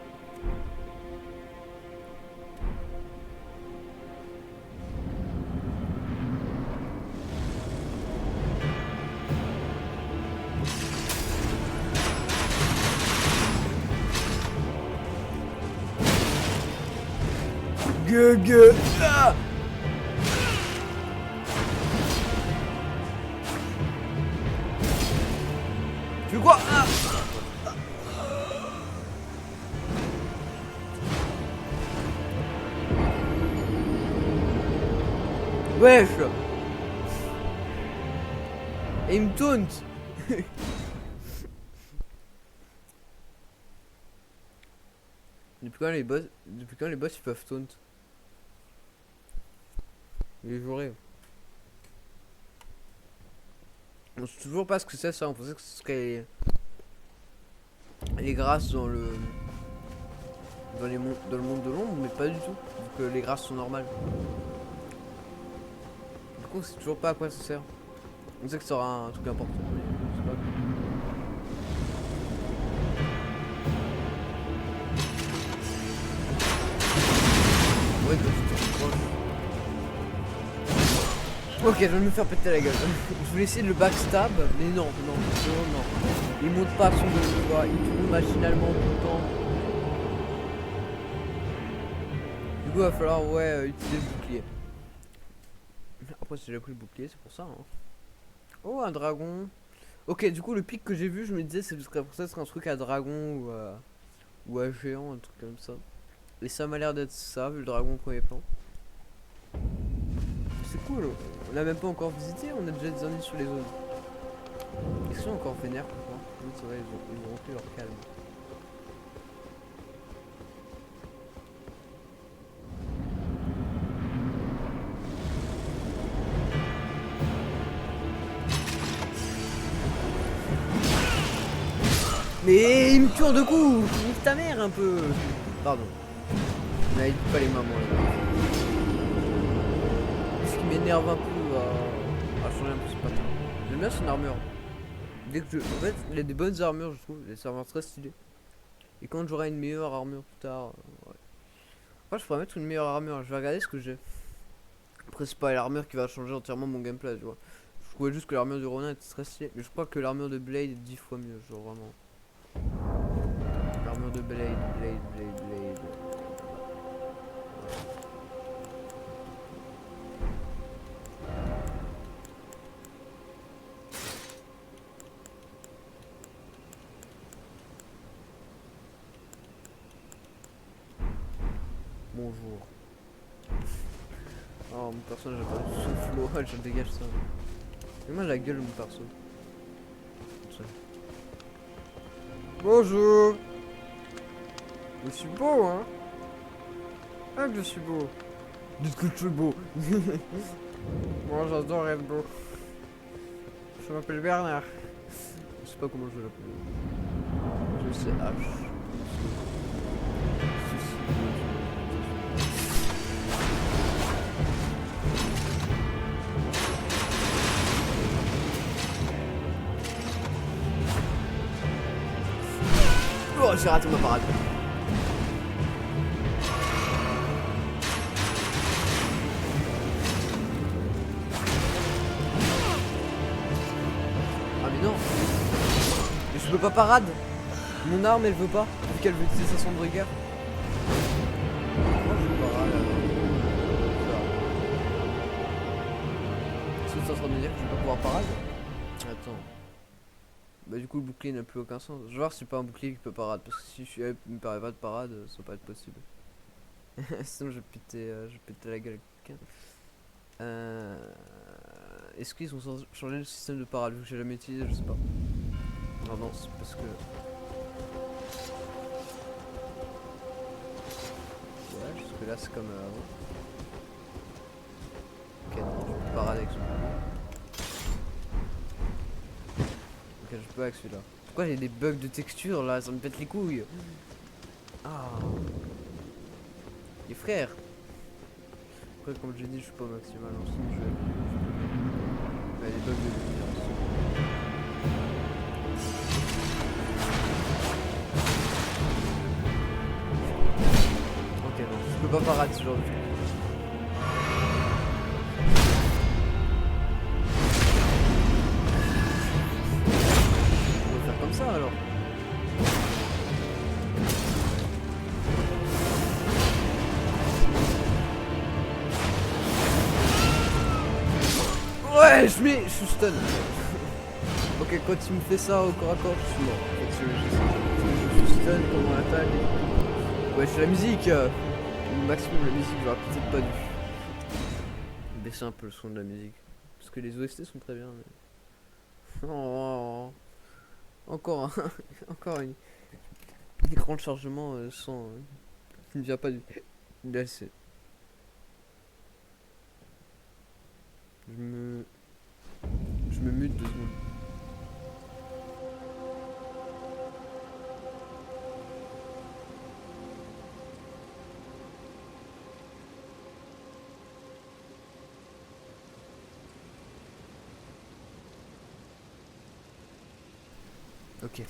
Ah, tu fais quoi? Ah, wesh. Et il me taunt. Depuis quand les boss ils peuvent taunt? Les joueurs. On sait toujours pas ce que c'est ça, on pensait que ce serait les grâces dans le dans le monde de l'ombre, mais pas du tout, vu que les grâces sont normales. Du coup on sait toujours pas à quoi ça sert. On sait que ça aura un truc important, mais je sais pas. Ouais, ok, je vais me faire péter la gueule. Je voulais essayer de le backstab, mais non. Il monte pas son de voix, il tourne machinalement tout le temps. Du coup, il va falloir, utiliser le bouclier. Après, j'ai déjà pris le bouclier, c'est pour ça. Hein. Oh, un dragon. Ok, du coup, le pic que j'ai vu, je me disais, c'est pour ça, ce serait un truc à dragon ou à géant, un truc comme ça. Et ça m'a l'air d'être ça, vu le dragon au premier plan. C'est cool, on l'a même pas encore visité, on a déjà des indices sur les zones. Ils sont encore vénères pourquoi? Oui, c'est vrai, ils ont repris leur calme. Mais il me tue en deux coups! Nique ta mère un peu! Pardon. N'aide pas les mamans là. Ce qui m'énerve un peu à changer un peu ce patin. J'aime bien son armure. En fait, il a des bonnes armures, je trouve. Les armures très stylées. Et quand j'aurai une meilleure armure plus tard, ouais. Moi, je pourrais mettre une meilleure armure. Je vais regarder ce que j'ai. Après, c'est pas l'armure qui va changer entièrement mon gameplay, tu vois. Je trouvais juste que l'armure de Ronin était très stylée. Mais je crois que l'armure de Blade est 10 fois mieux, genre vraiment. L'armure de Blade. Bonjour. Oh, mon personnage a pas de souffle, je dégage ça. Mais moi la gueule mon perso. Bonjour. Je suis beau, hein. Ah, que je suis beau. Dites que je suis beau. Moi j'adore être beau. Je m'appelle Bernard. Je sais pas comment je vais l'appeler. Je sais H. Oh, j'ai raté ma parade. Je peux pas parade. Mon arme elle veut pas, vu qu'elle veut utiliser sa sonde de guerre. Moi je veux parade alors. Est-ce que tu es en train de me dire que je vais pas pouvoir parade? Attends. Bah du coup le bouclier n'a plus aucun sens. Je vais voir si c'est pas un bouclier qui peut parade. Parce que si je suis me paraît pas de parade, ça va pas être possible. Sinon je vais péter la gueule à quelqu'un. Est-ce qu'ils ont changé le système de parade vu que j'ai jamais utilisé? Je sais pas. Non, non, c'est parce que. Ouais, jusque là c'est comme avant. Ok, non, je peux parade avec celui-là. Ok, je peux avec celui-là. Pourquoi j'ai des bugs de texture là? Ça me pète les couilles. Ah. Les frères. Après, comme j'ai dit, je suis pas maximal en son, je vais. Mais les bugs de lumière. Ok, non, je peux pas parade ce genre de truc. On va faire comme ça alors. Ouais, je suis stun. Ok, quand il me fait ça au corps à corps, je suis mort. En fait, je suis stun, comment on attaque. Ouais, c'est la musique. Le maximum de la musique, j'aurais peut-être pas dû baisser un peu le son de la musique. Parce que les OST sont très bien. Mais... Oh, encore un, encore une écran de chargement sans. Qui ne vient pas du DLC. Je me mute 2 secondes. Ok.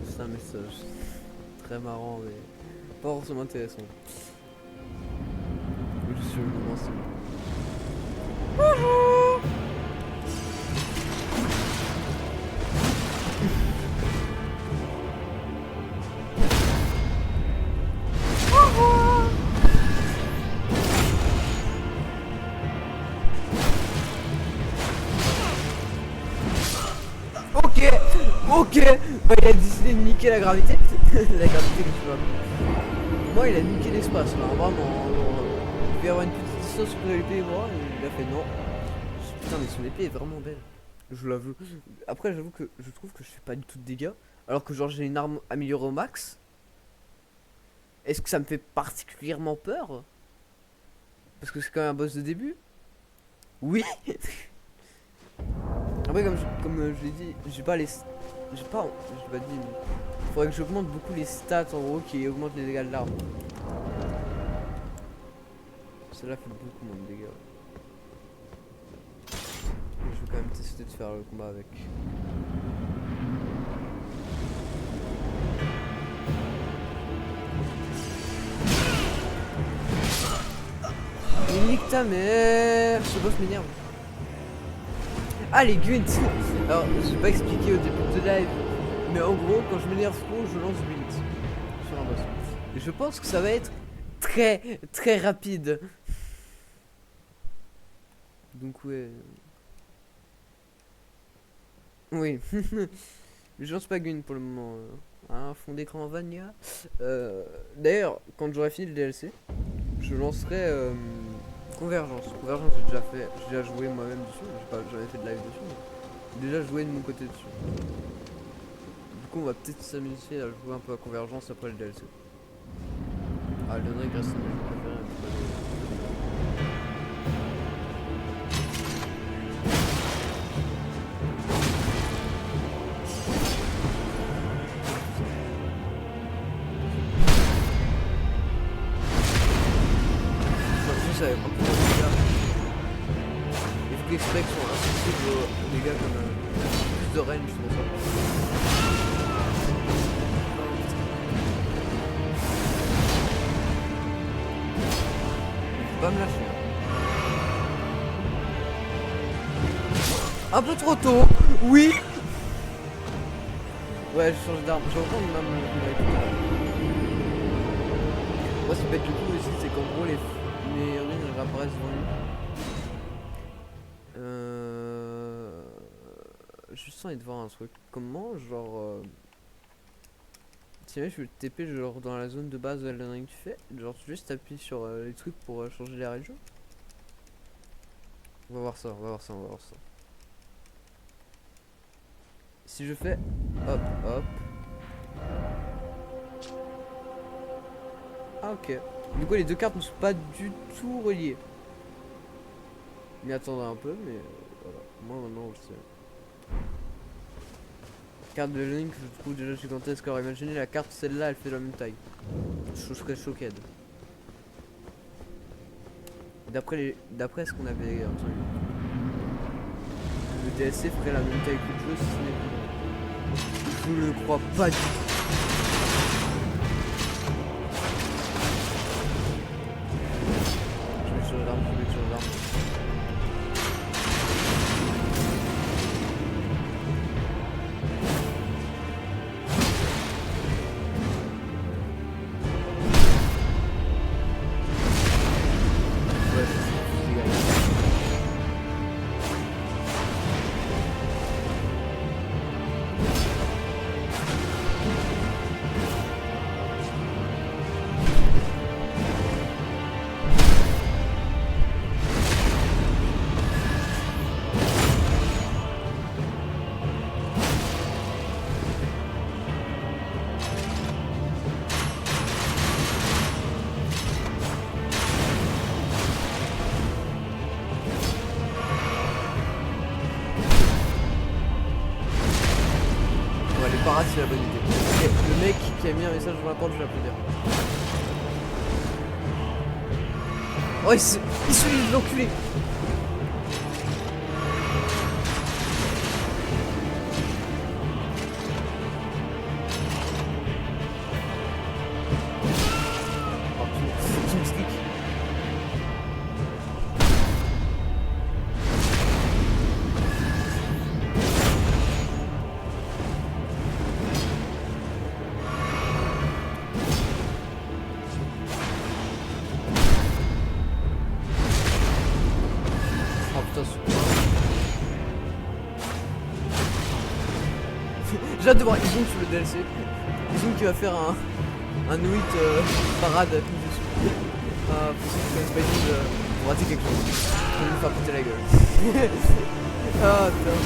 C'est un message très marrant mais pas forcément intéressant. Je suis le moment c'est bon. Bonjour. Ok, bah, il a décidé de niquer la gravité. La gravité que tu vois. Moi il a niqué l'espace là, vraiment. Il devait y avoir une petite distance entre l'épée et moi, et il a fait non. Putain mais son épée est vraiment belle. Je l'avoue. Après j'avoue que je trouve que je fais pas du tout de dégâts. Alors que genre j'ai une arme améliorée au max. Est-ce que ça me fait particulièrement peur? Parce que c'est quand même un boss de début. Oui. Après comme je l'ai dit, j'ai pas dit mais faudrait que j'augmente beaucoup les stats en gros qui augmentent les dégâts de l'arme. Celle-là fait beaucoup moins de dégâts. Je vais quand même tester de faire le combat avec. Mais nique ta mère, ce boss m'énerve. Ah les Gwent. Alors j'ai pas expliqué au début de live, mais en gros quand je m'énerve trop je lance Gwent sur un boss. Et je pense que ça va être très rapide. Donc ouais. Oui. Je lance pas Gwent pour le moment. Un fond d'écran Vania. D'ailleurs quand j'aurai fini le DLC, je lancerai Convergence. Convergence j'ai déjà joué moi-même dessus. J'ai pas jamais fait de live dessus. Mais j'ai déjà joué de mon côté dessus. Du coup on va peut-être s'amuser à jouer un peu à Convergence après le DLC. Ah le Drake reste un de mes jeux préférés. Ça va prendre plus de dégâts. Il faut que les specs soient insensibles aux dégâts comme plus de range pour ça. Faut pas me lâcher. Un peu trop tôt. Oui. Ouais, je change d'arme. Je reprends même moi, ce qui peut être le coup aussi, c'est qu'en gros, les ruines elles réapparaissent devant lui. Je sens envie de voir un truc. Comment, genre. Si jamais je veux le TP, genre dans la zone de base de Elden Ring, tu fais. Genre, tu juste appuies sur les trucs pour changer les régions. On va voir ça, on va voir ça, on va voir ça. Si je fais. Hop, hop. Ah, ok. Du coup, les deux cartes ne sont pas du tout reliées. Je m'y attendrai un peu, mais voilà. Moi, maintenant, je sais. Carte de Link, je trouve déjà gigantesque. Alors, imaginez la carte, celle-là, elle fait la même taille. Je serais choqué. D'après ce qu'on avait entendu, le DLC ferait la même taille que le jeu, si ce n'est. Je ne le crois pas du tout. Je vais sur l'arme, je vais sur l'arme. C'est la bonne idée. Okay, le mec qui a mis un message dans la porte, je vais l'applaudir. Oh, il se lit l'enculé. J'ai hâte de voir Izon sur le DLC. Izon qui va faire un Nuit parade dessus. Pour ceux qui connaissent pas Izon, pour rater quelque chose. Pour lui faire péter la gueule. Ah putain.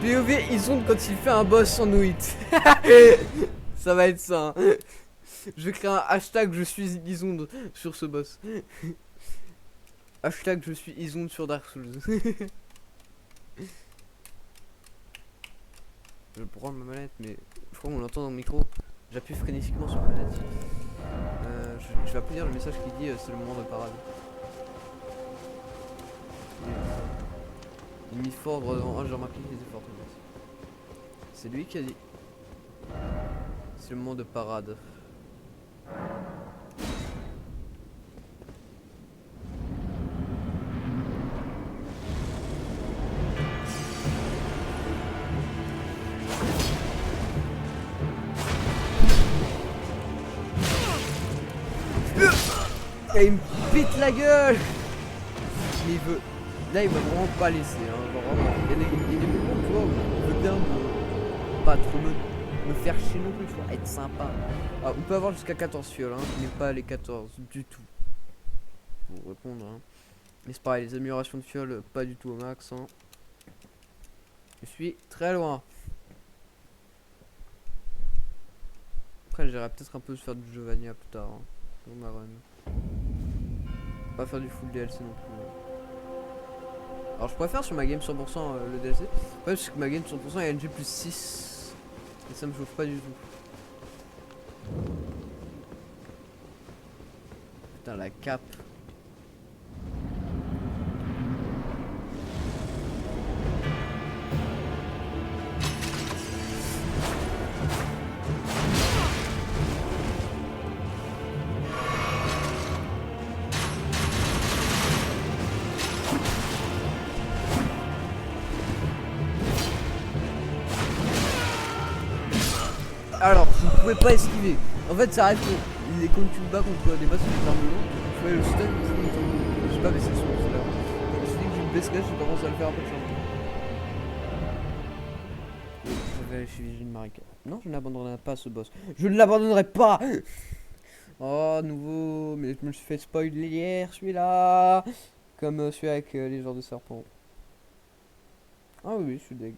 POV Izon quand il fait un boss en Nuit. Ça va être ça. Hein. Je vais créer un hashtag je suis Izon sur ce boss. Hashtag je suis Izon sur Dark Souls. Je vais prendre ma manette, mais je crois qu'on l'entend dans le micro. J'appuie frénétiquement sur la manette. Je vais applaudir le message qui dit c'est le moment de parade. Il mit fort droit devant. Ah, j'ai remarqué qu'il était fort. C'est lui qui a dit c'est le moment de parade. Et il me pète la gueule. Mais il veut. Là il m'a vraiment pas laissé hein. Genre vraiment. Il y a des moments tu vois où il veut bien pas trop me faire chier non plus, tu vois, être sympa. Alors, on peut avoir jusqu'à 14 fioles, hein, mais pas les 14 du tout. Pour répondre hein. Mais c'est pareil, les améliorations de fioles pas du tout au max hein. Je suis très loin. Après j'irai peut-être un peu faire du Giovanni plus tard hein, pour ma run. Pas faire du full DLC non plus. Alors je préfère sur ma game 100% le DLC. Ouais, parce que ma game 100% est NG plus 6. Et ça me chauffe pas du tout. Putain la cape. Alors, je ne pouvais pas esquiver. En fait, ça arrive que quand tu te bats contre des boss avec des armes longues, tu vois le stun, je sais pas baisser le son tout à l'heure. Donc, je me suis dit que je le baisserais, j'ai commencé à le faire après le changement. Je suis Vigile Marika. Non, je n'abandonnerai pas ce boss. Je ne l'abandonnerai pas. Oh, nouveau. Mais je me suis fait spoiler hier, celui-là. Comme celui avec les genres de serpents. Ah oui, je suis deg.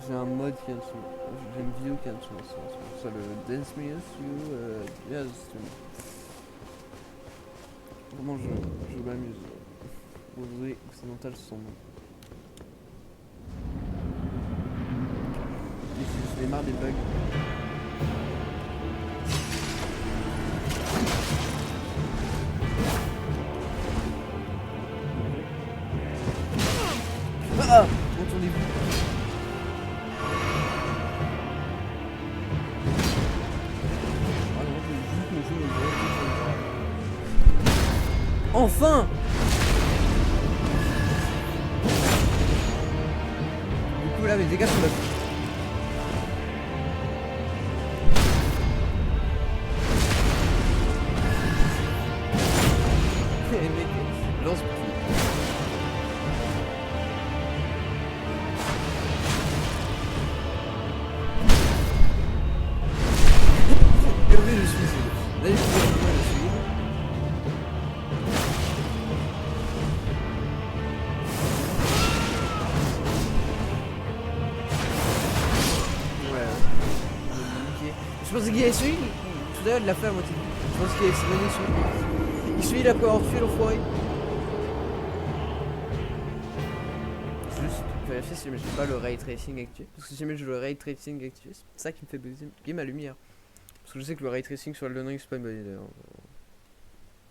J'ai un mode qui vient de son. J'ai une vidéo qui vient de son. C'est ça le Dance Me As You. Yes. Vraiment, je m'amuse. Ouvrir occidental son nom. J'en ai marre des bugs. Ah! Retournez-vous. Ah non, je joue le jeu. Enfin! Du coup là, mes dégâts sont là. Lance je suis là, je suis ouais. Je pensais qu'il y avait celui tout à l'heure il l'a fait à moitié. Je pense qu'il y avait celui. Il suit, il a pas avoir tué l'enfoiré. Juste vérifier si j'ai pas le ray tracing activé. Parce que si jamais j'ai le ray tracing activé, c'est ça qui me fait bugger ma lumière. Parce que je sais que le ray tracing sur Elden Ring c'est pas une bonne idée. Hein.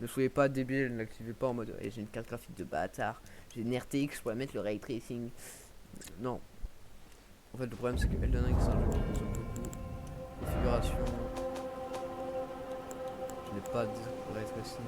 Ne soyez pas débile, ne l'activez pas en mode j'ai une carte graphique de bâtard, j'ai une RTX, je pourrais mettre le ray tracing. Non. En fait le problème c'est que Elden Ring c'est un jeu qui consomme beaucoup. Configuration. Je n'ai pas de ray tracing.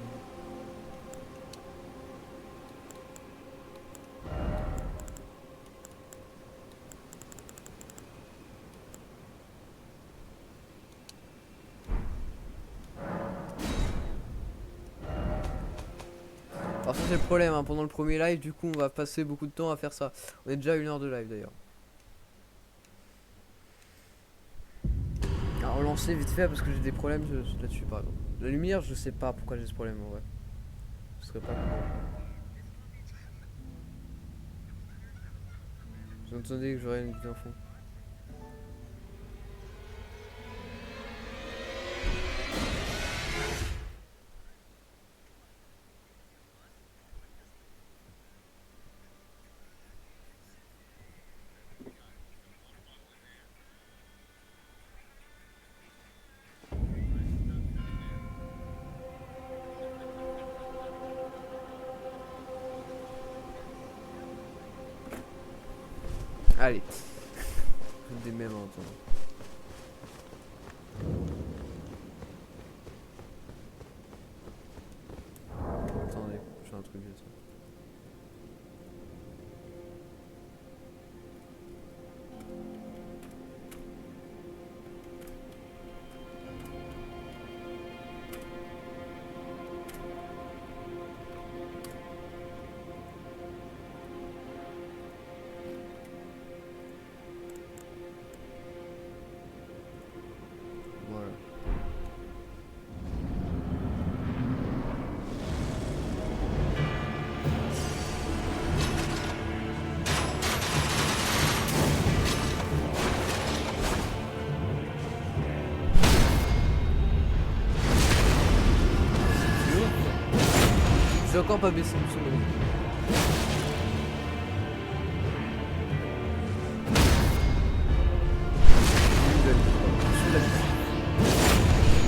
Alors ça c'est le problème, hein. Pendant le premier live du coup on va passer beaucoup de temps à faire ça. On est déjà à 1 heure de live d'ailleurs. Alors relancer vite fait parce que j'ai des problèmes là-dessus par exemple. La lumière je sais pas pourquoi j'ai ce problème en vrai. Ce serait pas cool. Vous entendez que j'aurais une vidéo en fond. Allez. Des mêmes en attendant. Attendez, je fais un truc vite. Voilà. J'ai encore pas baissé le son de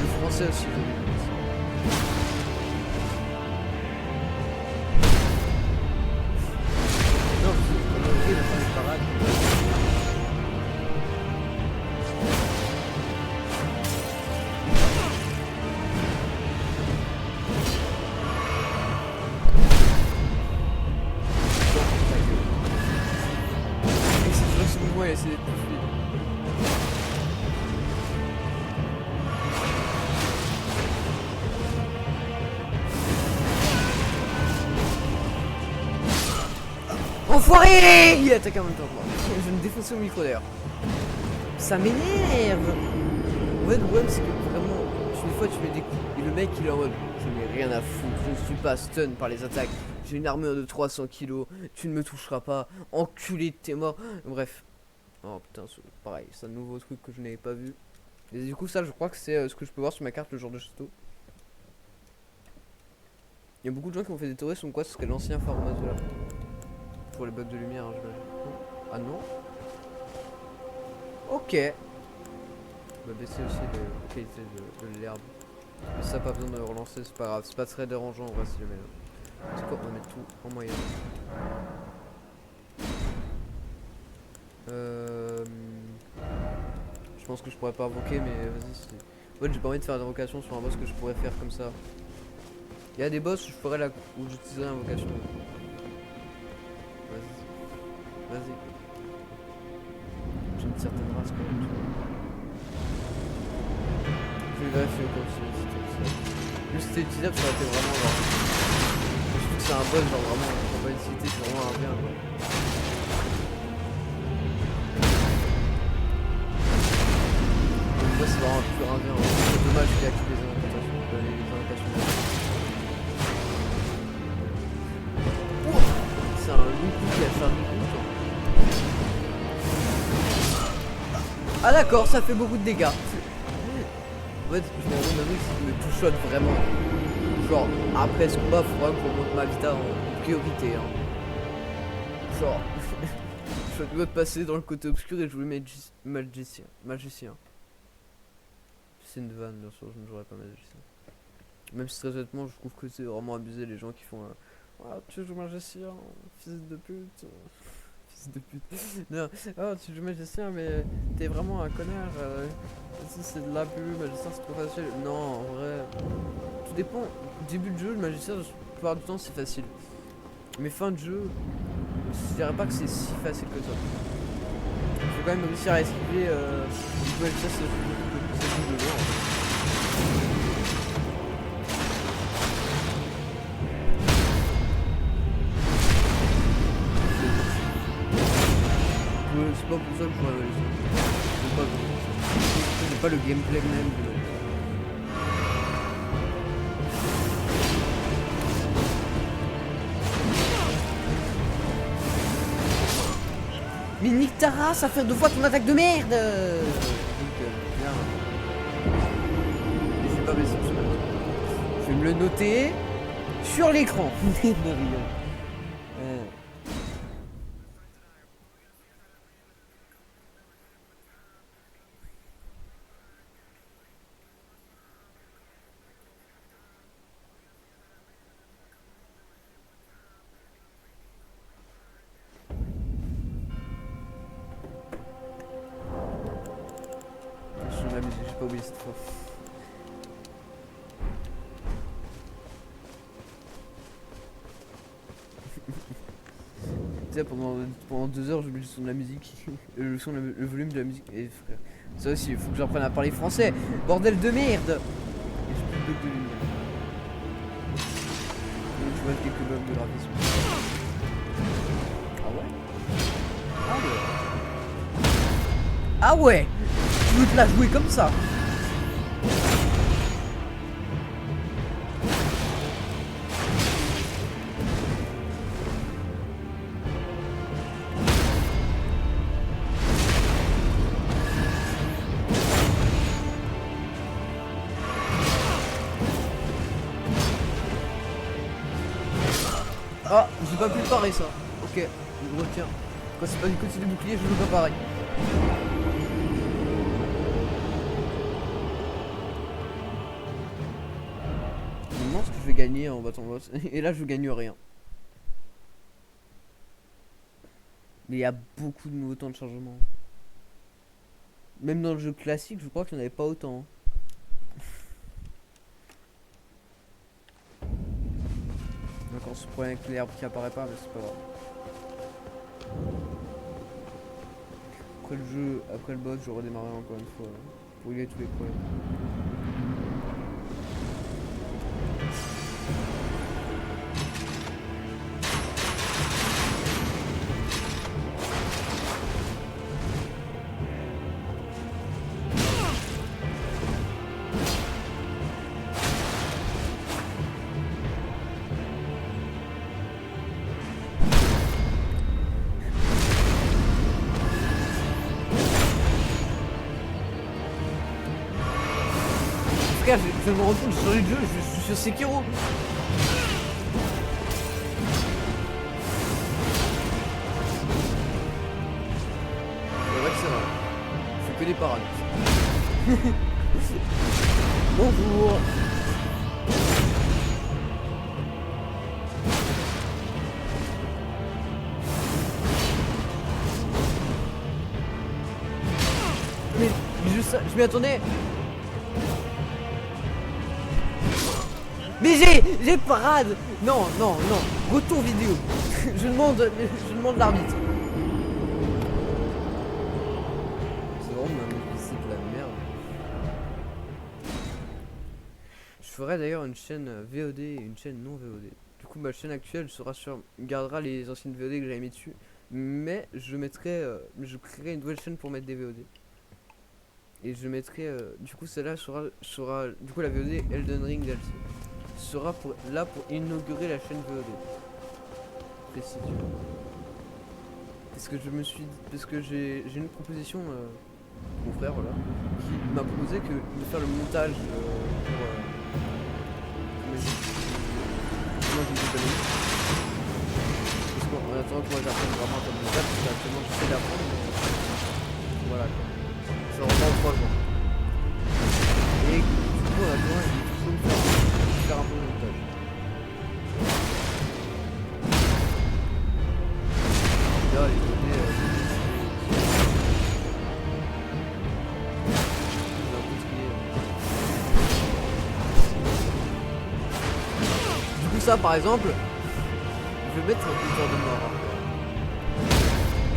le français aussi. Non, c'est la fin des parades. il a essayé d'être plus fluide. Enfoiré! Il attaque en même temps que moi. Je vais me défoncer au micro d'ailleurs. Ça m'énerve! En fait, le problème, c'est que vraiment, des fois, tu mets des coups et le mec il est en mode je n'ai rien à foutre, je ne suis pas stun par les attaques, j'ai une armure de 300 kilos, tu ne me toucheras pas, enculé, t'es mort. Bref. Oh putain, pareil, c'est un nouveau truc que je n'avais pas vu. Et du coup, ça, je crois que c'est ce que je peux voir sur ma carte, le genre de château. Il y a beaucoup de gens qui ont fait des théories sur quoi ce serait l'ancien format de là. Pour les bugs de lumière, hein, j'imagine. Ah non? Ok. On va baisser aussi la qualité de l'herbe. Mais ça, pas besoin de relancer, c'est pas grave. C'est pas très dérangeant en vrai si jamais. C'est quoi? On va mettre tout en moyenne. Je pense que je pourrais pas invoquer, mais vas-y. En fait, j'ai pas envie de faire d'invocation sur un boss que je pourrais faire comme ça. Il y a des boss où je ferais où j'utiliserais l'invocation. Vas-y. Vas-y. J'ai une certaine race quand même. Je vais vérifier au cas où juste c'était utilisable, ça aurait été vraiment genre. Je trouve que c'est un boss genre vraiment en bonne cité, c'est vraiment un bien quoi. Le boss c'est vraiment un pur un bien. C'est dommage qu'il y a que les invocations. C'est un loup qui a fait un loup. Ah d'accord, ça fait beaucoup de dégâts. En fait, je me rends compte qu'il me touchote vraiment. Genre, après ce combat, il faudra que je remonte ma vita en priorité. Hein. Genre, je dois passer dans le côté obscur et jouer magicien. C'est une vanne, bien sûr, je ne jouerai pas magicien. Même si très honnêtement, je trouve que c'est vraiment abusé les gens qui font ah, tu joues magicien, fils de pute. De pute. Non, oh, tu joues magicien, mais t'es vraiment un connard. C'est de l'abus, magicien c'est trop facile. Non, en vrai, tout dépend. Début de jeu, le magicien, la plupart du temps, c'est facile. Mais fin de jeu, je dirais pas que c'est si facile que ça. Il faut quand même réussir à esquiver. Du magicien, c'est beaucoup de loin. C'est pas pour ça que je joue à Valais. C'est pas le gameplay même de... Mais nique ta race, ça fait 2 fois ton attaque de merde. Bien. Je vais pas baisser le chemin. Je vais me le noter sur l'écran. La musique, j'ai pas oublié cette fois. Tu sais, pendant 2 heures, j'oublie le son de la musique. Le volume de la musique. Et frère, ça aussi, il faut que j'apprenne à parler français. Bordel de merde! Et j'ai plus de bugs de lumière. Donc je vois quelques bugs de graphisme. Ah ouais? Ah ouais? Ah ouais! Tu veux te la jouer comme ça? Ah, j'ai pas pu le parer ça. Ok, je retiens. Quand c'est pas du côté des boucliers, je joue pas pareil. Je me demande ce que je vais gagner en battant le boss. Et là, je gagne rien. Mais il y a beaucoup de nouveaux temps de chargement. Même dans le jeu classique, je crois qu'il n'y en avait pas autant. Encore ce problème avec l'herbe qui apparaît pas, mais c'est pas grave. après le jeu, après le boss, je redémarrerai encore une fois pour régler tous les problèmes. Frère, je me rends compte, j'ai changé de jeu, je suis sur Sekiro. C'est vrai que c'est vrai. Je fais que des parades. Bonjour. Mais je m'y attendais. Mais j'ai parade. Non, non, non. Retour vidéo. je demande l'arbitre. C'est vraiment c'est de la merde. Je ferai d'ailleurs une chaîne VOD et une chaîne non VOD. Du coup, ma chaîne actuelle gardera les anciennes VOD que j'avais mis dessus, mais je créerai une nouvelle chaîne pour mettre des VOD. Et je mettrai, du coup, celle-là sera, du coup, la VOD Elden Ring DLC sera là pour inaugurer la chaîne VOD. Précis. Parce que parce que j'ai une proposition, mon frère, voilà, qui m'a proposé de faire le montage pour mes moi je me suis donné. Parce qu'en attendant que moi j'apprenne vraiment un peu de montage, parce qu'actuellement j'essaie d'apprendre, mais voilà quoi. Ça reprend en 3 jours. Et du coup on a besoin de faire un peu de montage. Là les données du coup ça par exemple, je vais mettre un compteur de mort hein,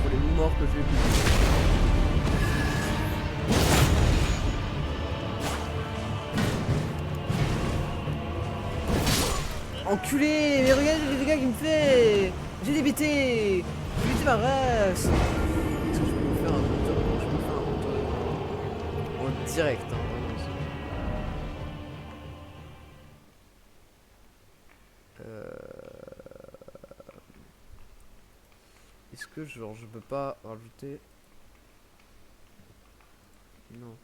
pour les morts que j'ai vu. Enculé, mais regardez les dégâts qu'il me fait. J'ai débité. J'ai débité ma race. Est-ce que je peux me faire un compteur de mort? Je peux me faire un compteur de mort en direct hein, Est-ce que genre je peux pas rajouter? Non.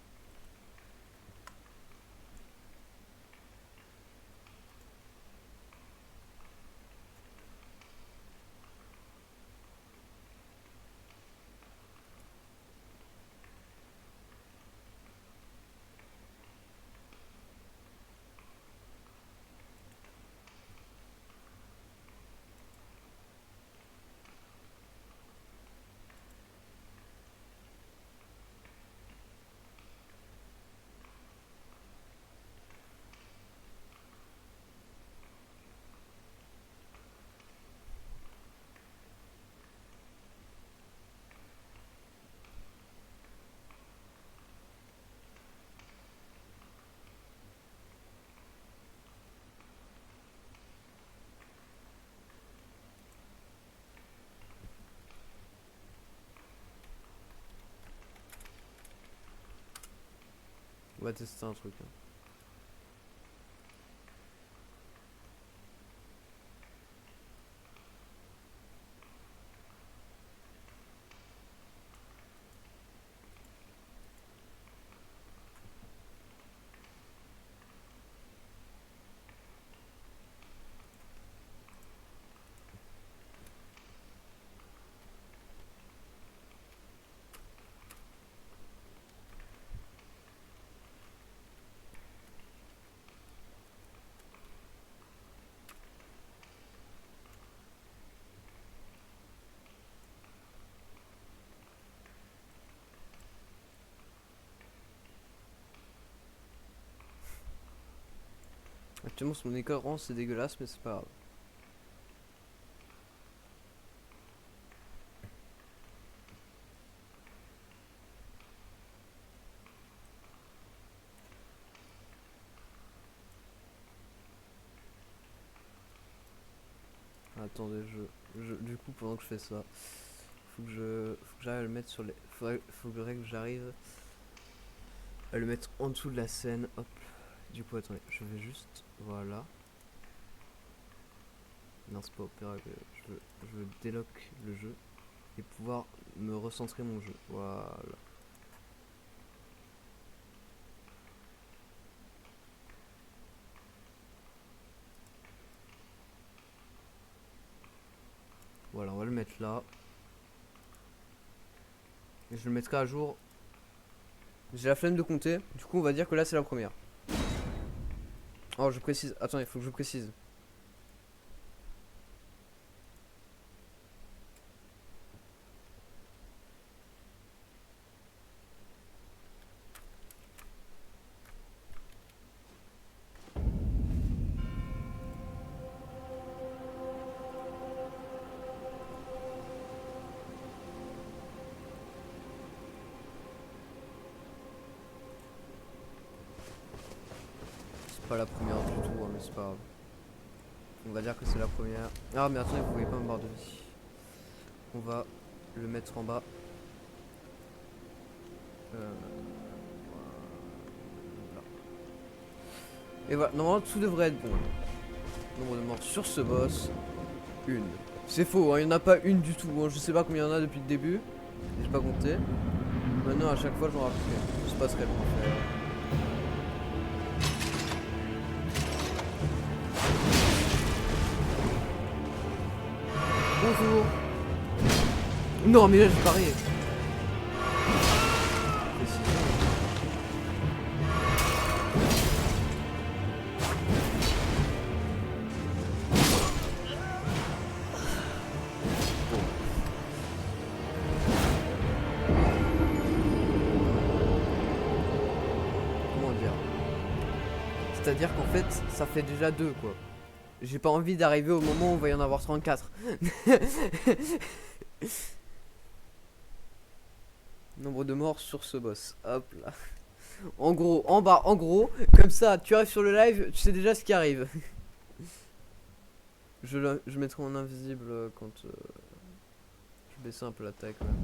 On va tester un truc. Hein. Actuellement sur mon écran c'est dégueulasse mais c'est pas grave. attendez, du coup pendant que je fais ça, faut que j'arrive à le mettre sur les... faudrait que j'arrive à le mettre en dessous de la scène, hop. Du coup attendez, je vais juste, voilà. Non c'est pas Opera, je veux délock le jeu et pouvoir me recentrer mon jeu, voilà. Voilà, on va le mettre là. Et je le mettrai à jour. J'ai la flemme de compter. Du coup, on va dire que là, c'est la première. Oh, je précise. Attendez, il faut que je précise. Pas la première du tout, hein, mais c'est pas grave. On va dire que c'est la première. Ah, mais attendez, vous voyez pas ma barre de vie. On va le mettre en bas. Voilà. Et voilà, normalement tout devrait être bon. Nombre de morts sur ce boss, une. C'est faux, hein, il n'y en a pas une du tout. Hein. Je sais pas combien il y en a depuis le début. J'ai pas compté. Maintenant, à chaque fois, j'en rajoute. C'est pas très long à faire. Bonjour. Non mais là j'ai parié. Comment dire? C'est-à-dire qu'en fait ça fait déjà 2 quoi. J'ai pas envie d'arriver au moment où il va y en avoir 34. Nombre de morts sur ce boss. Hop là. En gros, en bas, en gros. Comme ça, tu arrives sur le live, tu sais déjà ce qui arrive. Je mettrai en invisible quand je baisserai un peu la taille quand même.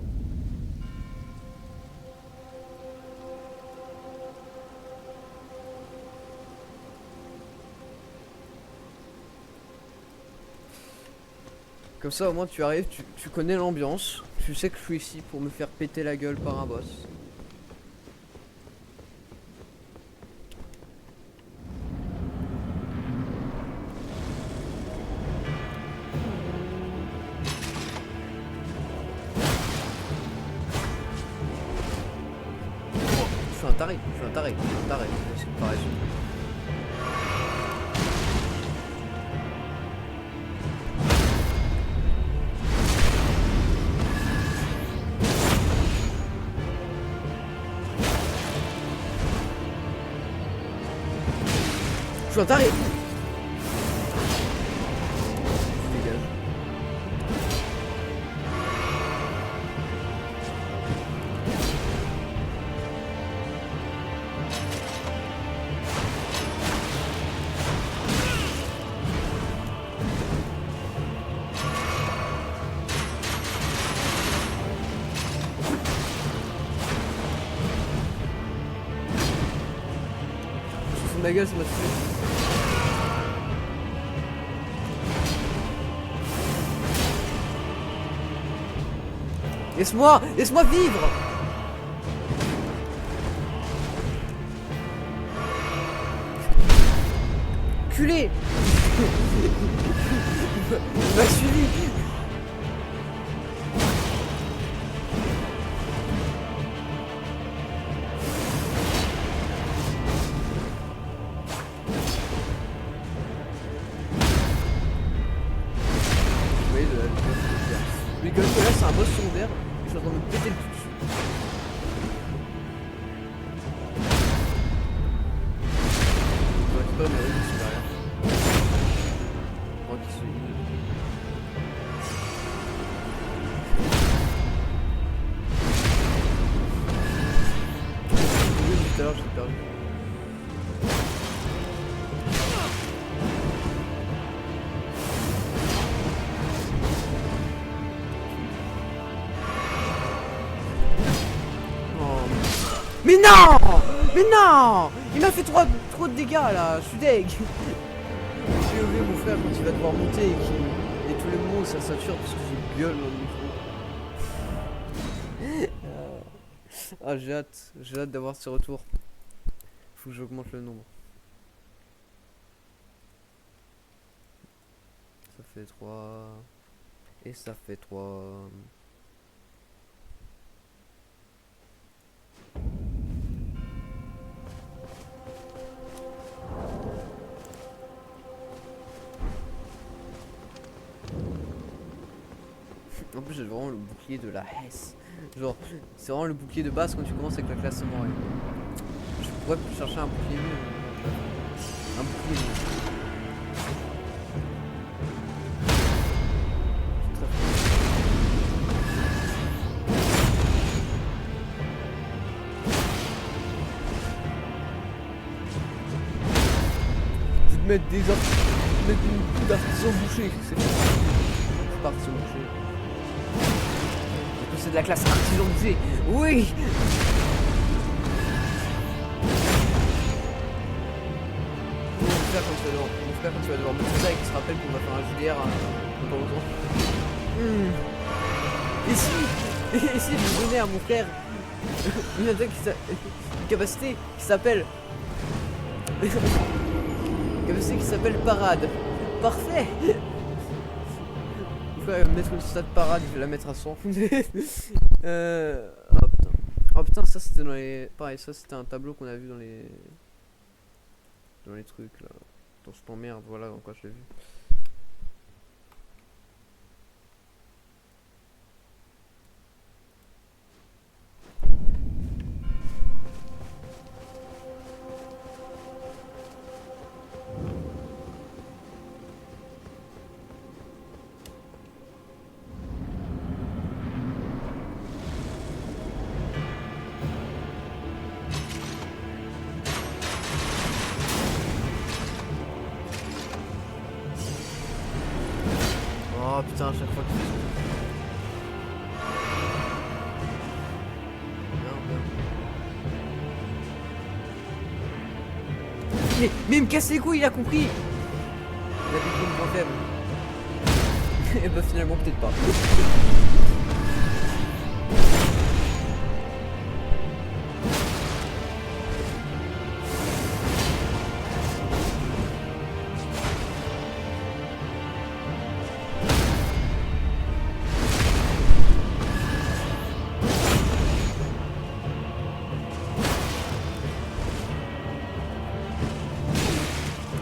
Comme ça au moins tu arrives, tu connais l'ambiance, tu sais que je suis ici pour me faire péter la gueule par un boss. Je suis un taré, c'est pareil. Je suis un taré. Dégage. Je fous ma gueule, ça m'a tué. Laisse-moi vivre. Culé. Il m'a suivi. Oui, mais comme là c'est un boss secondaire, je suis en train de me péter le cul dessus. Je récupère mes runes supérieures. Moi qui suis nul. Oui, tout à l'heure j'ai perdu. Oh. Mais non! Mais non! Il m'a fait trop de dégâts là, je suis deg. J'ai oublié mon frère quand il va devoir monter et tous les mots ça sature parce que je gueule dans le micro. Ah j'ai hâte d'avoir ce retour. Faut que j'augmente le nombre. Ça fait 3. Et ça fait 3. En plus j'ai vraiment le bouclier de la Hesse. Genre c'est vraiment le bouclier de base quand tu commences avec la classe samouraï. Je pourrais chercher un bouclier mieux. Un bouclier mieux. Je vais te mettre une coupe d'artisan boucher. C'est pas artisan boucher. C'est de la classe artisan boucher. Oui. Mon frère quand tu vas devoir monter ça et qu'il se rappelle qu'on va faire un JDR dans pas longtemps. Et si je donnais à mon frère une attaque une capacité qui s'appelle parade. Parfait. Mon frère va mettre une stat parade, je vais la mettre à 100. Oh putain. Oh putain, ça c'était dans les. Pareil, ça c'était un tableau qu'on a vu dans les trucs là. Dans cette emmerde, voilà dans quoi je l'ai vu. Oh putain, à chaque fois que tu fais mais il me casse les couilles, il a compris. Il a compris le point faible. Et bah finalement peut-être pas.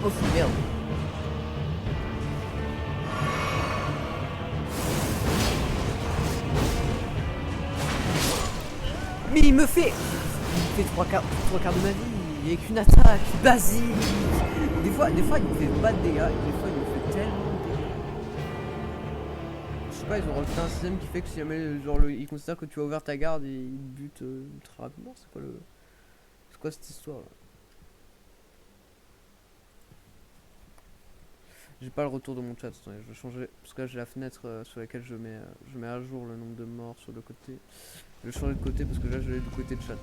Oh merde. Mais il me fait trois quarts de ma vie avec une attaque basique. Des fois il me fait pas de dégâts et des fois il me fait tellement de dégâts. Je sais pas, ils ont rajouté un système qui fait que si jamais genre il considère que tu as ouvert ta garde et il bute ultra rapidement. C'est quoi cette histoire là? J'ai pas le retour de mon chat, attendez, je vais changer, parce que là j'ai la fenêtre sur laquelle je mets à jour le nombre de morts sur le côté. Je vais changer de côté parce que là je l'ai du côté de chat.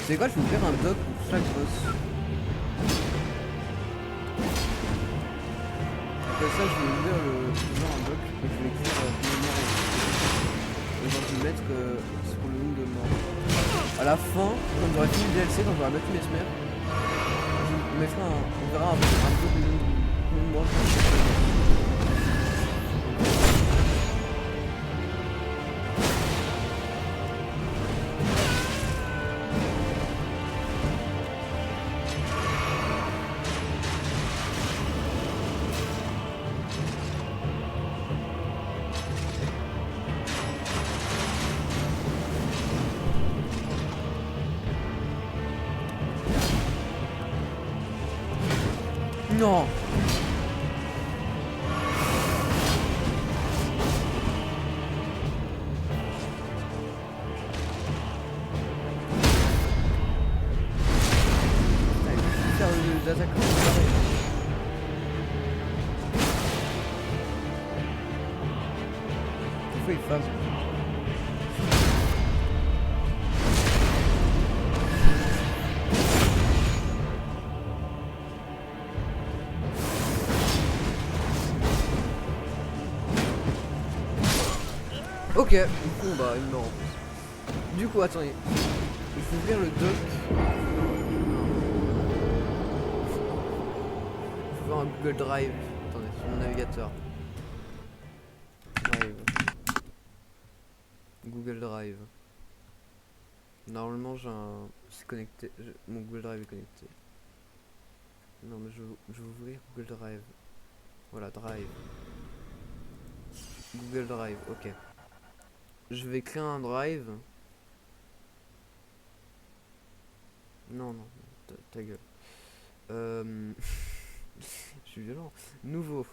C'est quoi, je vais ouvrir un bloc pour chaque boss. Après ça, je vais ouvrir un bloc et je vais écrire le mort. Et je vais mettre sur le nombre de morts. À la fin, quand j'aurai fini le DLC, quand j'aurai battu Mesmer, je mettrai on verra un peu de nombre de morts. Non. fois il phase. Ok, du coup bah il meurt en plus. Du coup attendez, il faut ouvrir le dock. Il faut faire un Google Drive. Attendez, sur mon navigateur. Drive. Google Drive. Normalement j'ai un... c'est connecté. Mon Google Drive est connecté. Non mais je vais ouvrir Google Drive. Voilà, Drive. Google Drive, ok. Je vais créer un drive. Non, non, ta gueule. Je suis violent. Nouveau.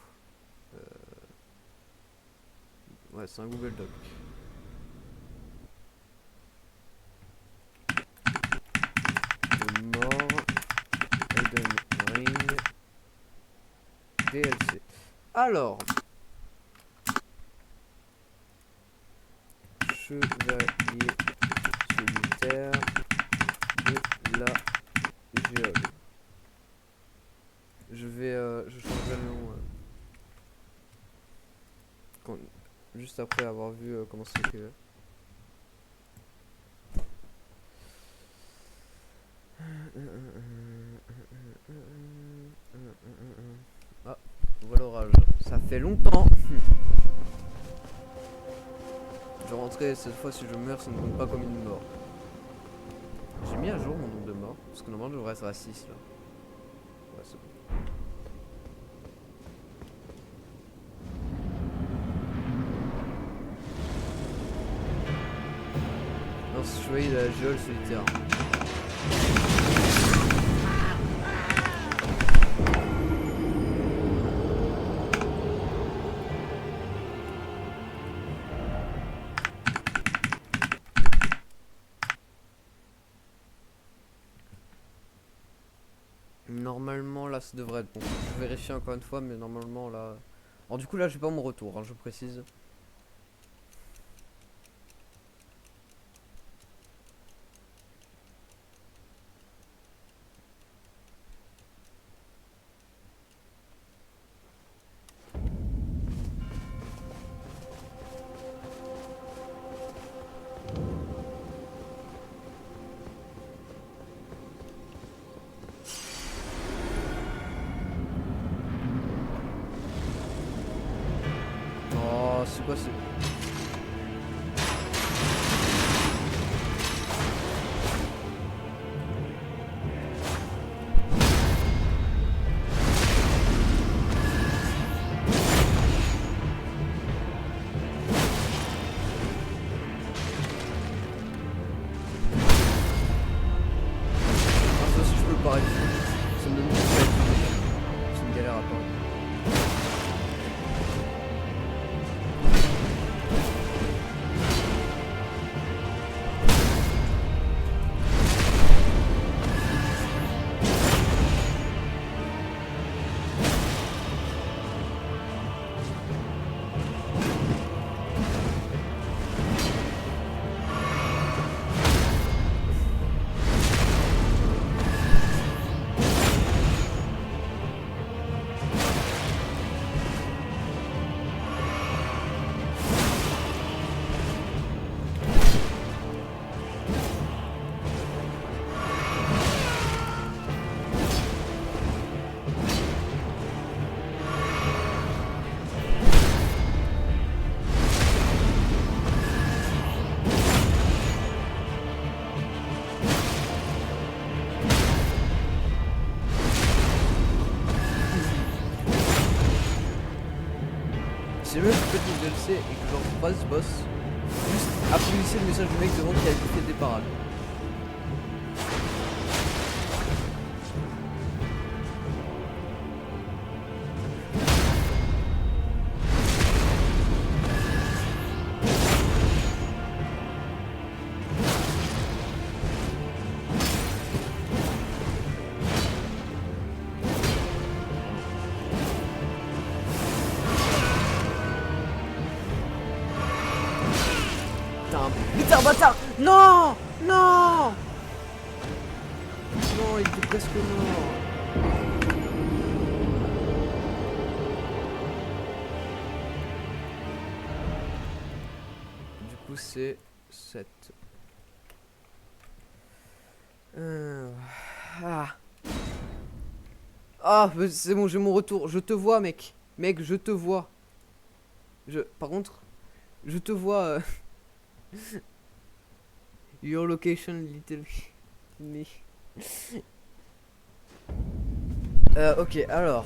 Ouais, c'est un Google Doc. The More Elden Ring DLC. Alors. Chevalier solitaire de la géode. Je changerai le nom juste après avoir vu comment c'est écrivait. Ah, voilà l'orage. Ça fait longtemps. Je vais rentrer cette fois, si je meurs, ça ne compte pas comme une mort. J'ai mis à jour mon nombre de morts, parce que normalement je devrais être à 6 là. Ouais, c'est bon. Non, si je voyais la géole solitaire. Normalement là ça devrait être bon. Je vérifie encore une fois mais normalement là... Alors du coup là j'ai pas mon retour, hein, je précise. Oh c'est quoi c'est... Pareil, ça me donne c'est une galère à part. Si jamais vous faites le DLC et que genre je passe ce boss, juste applaudissez le message du mec devant qui a fait des parades. Putain, bâtard! Non! Non! Non, il était presque mort. Du coup, c'est 7. Ah. Ah, c'est bon, j'ai mon retour. Je te vois, mec. Mec, je te vois. Par contre, je te vois. Your location, little me. Ok, alors.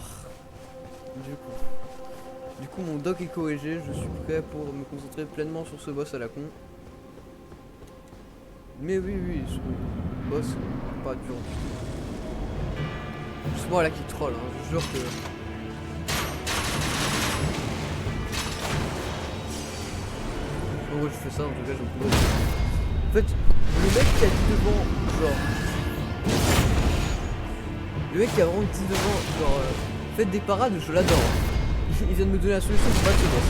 Du coup, mon doc est corrigé. Je suis prêt pour me concentrer pleinement sur ce boss à la con. Mais oui, ce boss, pas dur. C'est moi là qui troll, hein, je jure que. Pourquoi je fais ça? En tout cas, je me pose. En fait, le mec qui a dit devant, genre. Le mec qui a vraiment dit devant, genre. Faites des parades, je l'adore. Il vient de me donner la solution pour battre ce boss.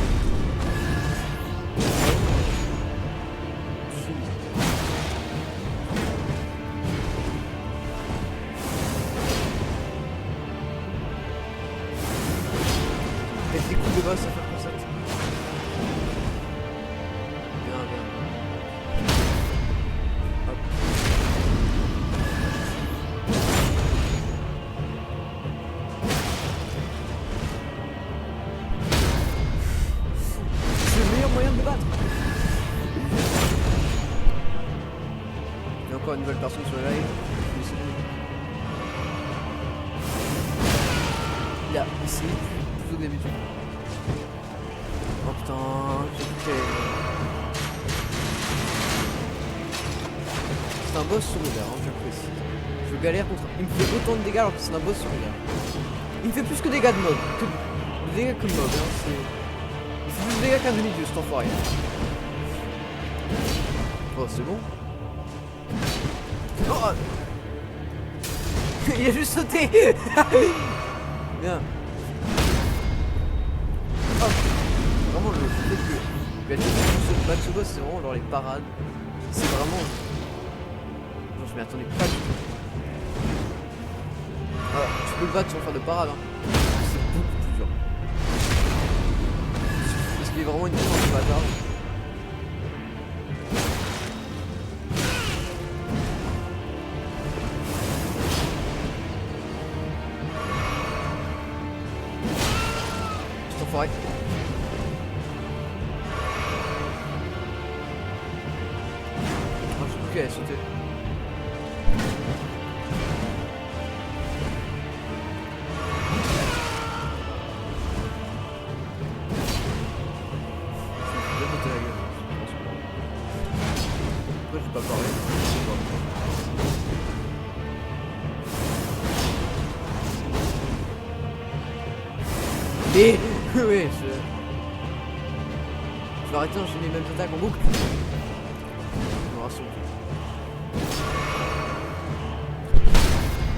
Avec des coups de base, ça fait comme ça. Bien. Hop. C'est le meilleur moyen de me battre. Il y a encore une nouvelle personne sur le live. Il a essayé plus au d'habitude. Oh putain, j'ai cru qu'elle... C'est un boss secondaire, hein, je le précise. Je galère contre... Il me fait autant de dégâts alors que c'est un boss secondaire. Il me fait plus que des dégâts de mob. De dégâts que de mob, hein, c'est... Il fait plus de dégâts qu'un demi-dieu, cet enfoiré. Oh, c'est bon. Oh il a juste sauté. Bien. Oh. Vraiment le fait que battre ce boss, c'est vraiment genre les parades. C'est vraiment... Genre je m'y attendais pas du tout. Alors, tu peux le battre sans faire de parade, hein. C'est beaucoup plus dur. Parce qu'il est vraiment une puissance de bâtard. Cet enfoiré. Oh, j'ai cru qu'elle allait sauter. Pourquoi j'ai pas parlé? Et oui, je vais arrêter d'enchaîner les mêmes attaques en boucle. Je me rassure.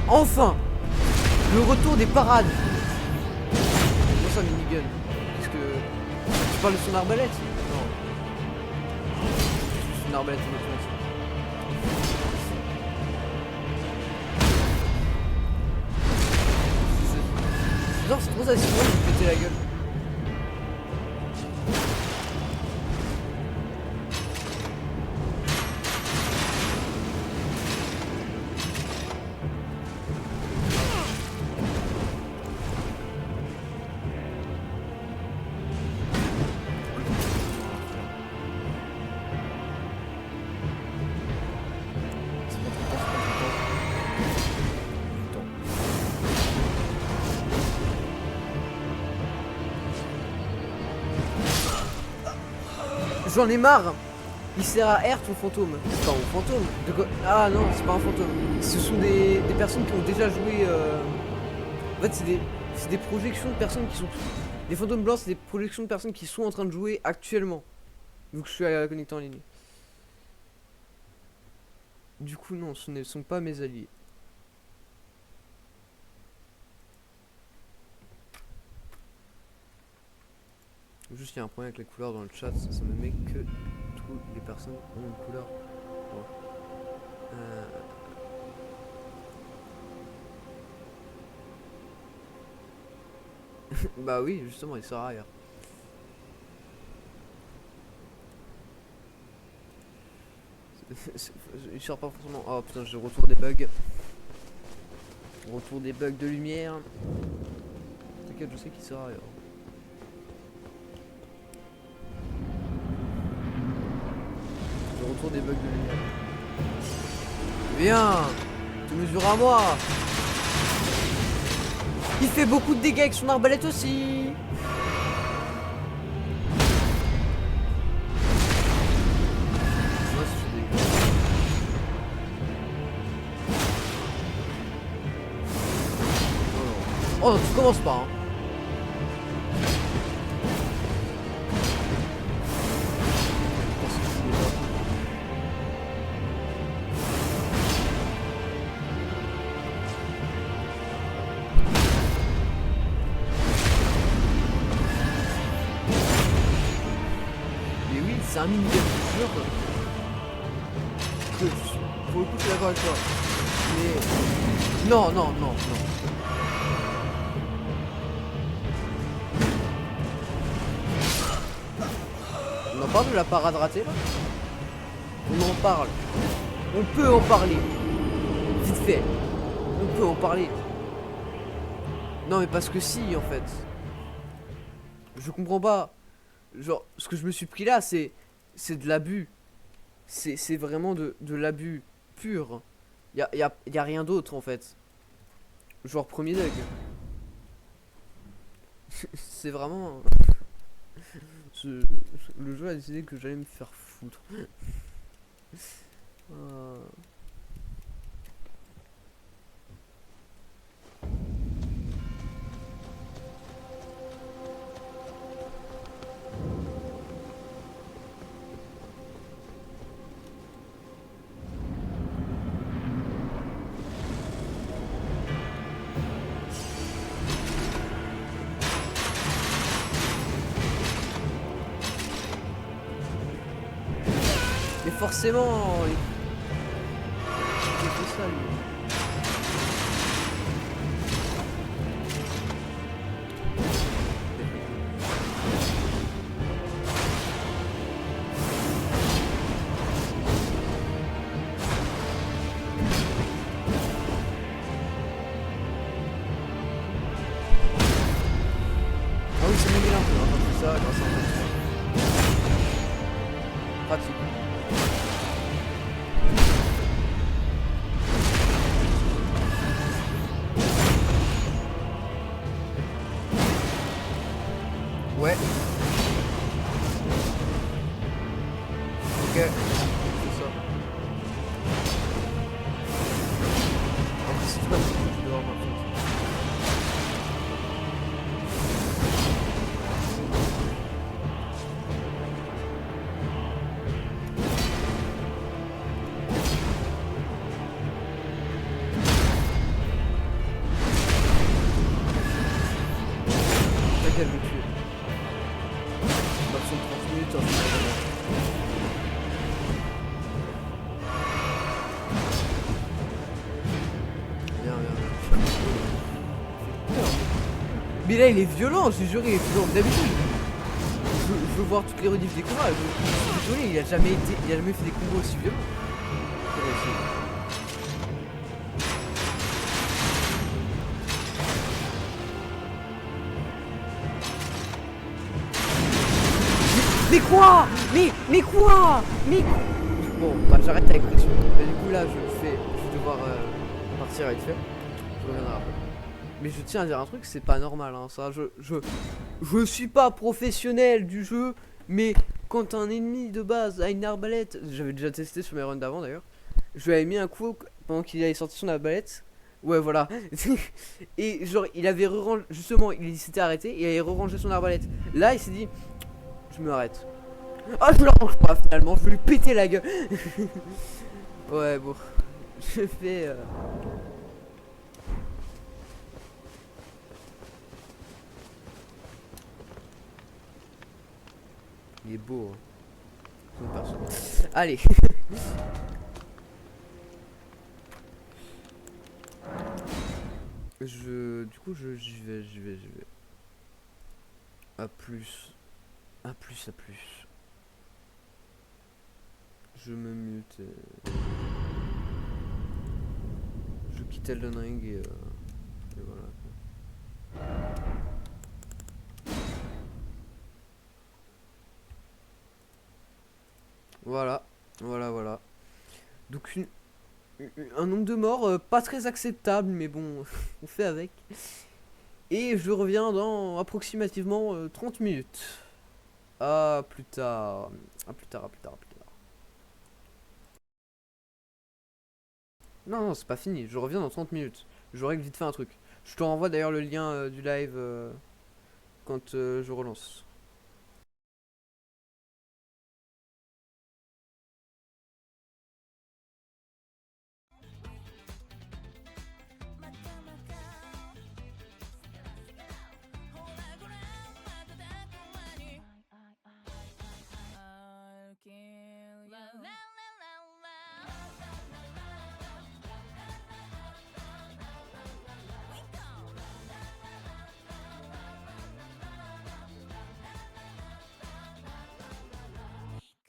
Enfin, le retour des parades. Comment ça, minigun? Qu'est-ce que... Tu parles de son arbalète? Non. C'est une arbalète en automatique. Non, c'est trop ça, c'est moi qui me péter la gueule. J'en ai marre. Il sert à R ton fantôme. C'est pas un fantôme. De quoi? Ah non, c'est pas un fantôme. Ce sont des personnes qui ont déjà joué. En fait, c'est des projections de personnes qui sont. Des fantômes blancs, c'est des projections de personnes qui sont en train de jouer actuellement. Vu que je suis connecté en ligne. Du coup, non, ce ne sont pas mes alliés. Juste, il y a un problème avec les couleurs dans le chat, ça me met que tout où les personnes ont une couleur. Bon. Bah oui, justement, il sert à rien. Il sort pas forcément. Oh putain, j'ai retour des bugs. Retour des bugs de lumière. T'inquiète, je sais qu'il sert à rien. Le retour des bugs de lumière. Viens, te mesures à moi. Il fait beaucoup de dégâts avec son arbalète aussi. Oh non, tu commences pas hein. Mais oui, c'est un minigame, je jure. Pour le coup, je suis d'accord avec toi. Mais... Non, non, non, non. On en parle de la parade ratée là? On en parle. On peut en parler. Vite fait. On peut en parler. Non mais parce que si en fait. Je comprends pas. Genre ce que je me suis pris là c'est de l'abus. C'est vraiment de l'abus pur. Y a rien d'autre en fait. Genre premier deg. C'est vraiment... Le jeu a décidé que j'allais me faire foutre. Mais forcément, il fait ça lui. Ah oui, c'est mieux un peu, hein, quand tu fais ça grâce à un peu. Pratique. Ouais. Ok. C'est ça. Après, c'est pas ce que tu dois avoir. T'inquiète, je vais tuer. Maximum 30 minutes, hein, Viens, viens, viens. Mais là, il est violent, je te jure, il est violent. D'habitude, je veux voir toutes les rediffs des combats. Je suis désolé, il a jamais fait des combos aussi violents. Mais quoi? Mais quoi? Mais... Bon, bah j'arrête avec pression. Et du coup là, je vais devoir partir vite fait. Je reviendrai après. Mais je tiens à dire un truc, c'est pas normal hein, ça. Je suis pas professionnel du jeu, mais quand un ennemi de base a une arbalète, j'avais déjà testé sur mes runs d'avant d'ailleurs. Je lui avais mis un coup pendant qu'il avait sorti son arbalète. Ouais voilà. Et genre il avait re-rangé, justement il s'était arrêté et il avait re-rangé son arbalète. Là il s'est dit je me arrête. Ah je la range pas finalement, je vais lui péter la gueule. Ouais bon. Je fais Il est beau hein. Son perso. Allez. Du coup, j'y vais. À plus. À plus. Je me mute et... Je quitte Elden Ring et voilà. Voilà. Donc un nombre de morts pas très acceptable, mais bon, on fait avec. Et je reviens dans approximativement 30 minutes. À plus tard. À plus tard. Non, c'est pas fini. Je reviens dans 30 minutes. Je règle vite fait un truc. Je te renvoie d'ailleurs le lien du live quand je relance.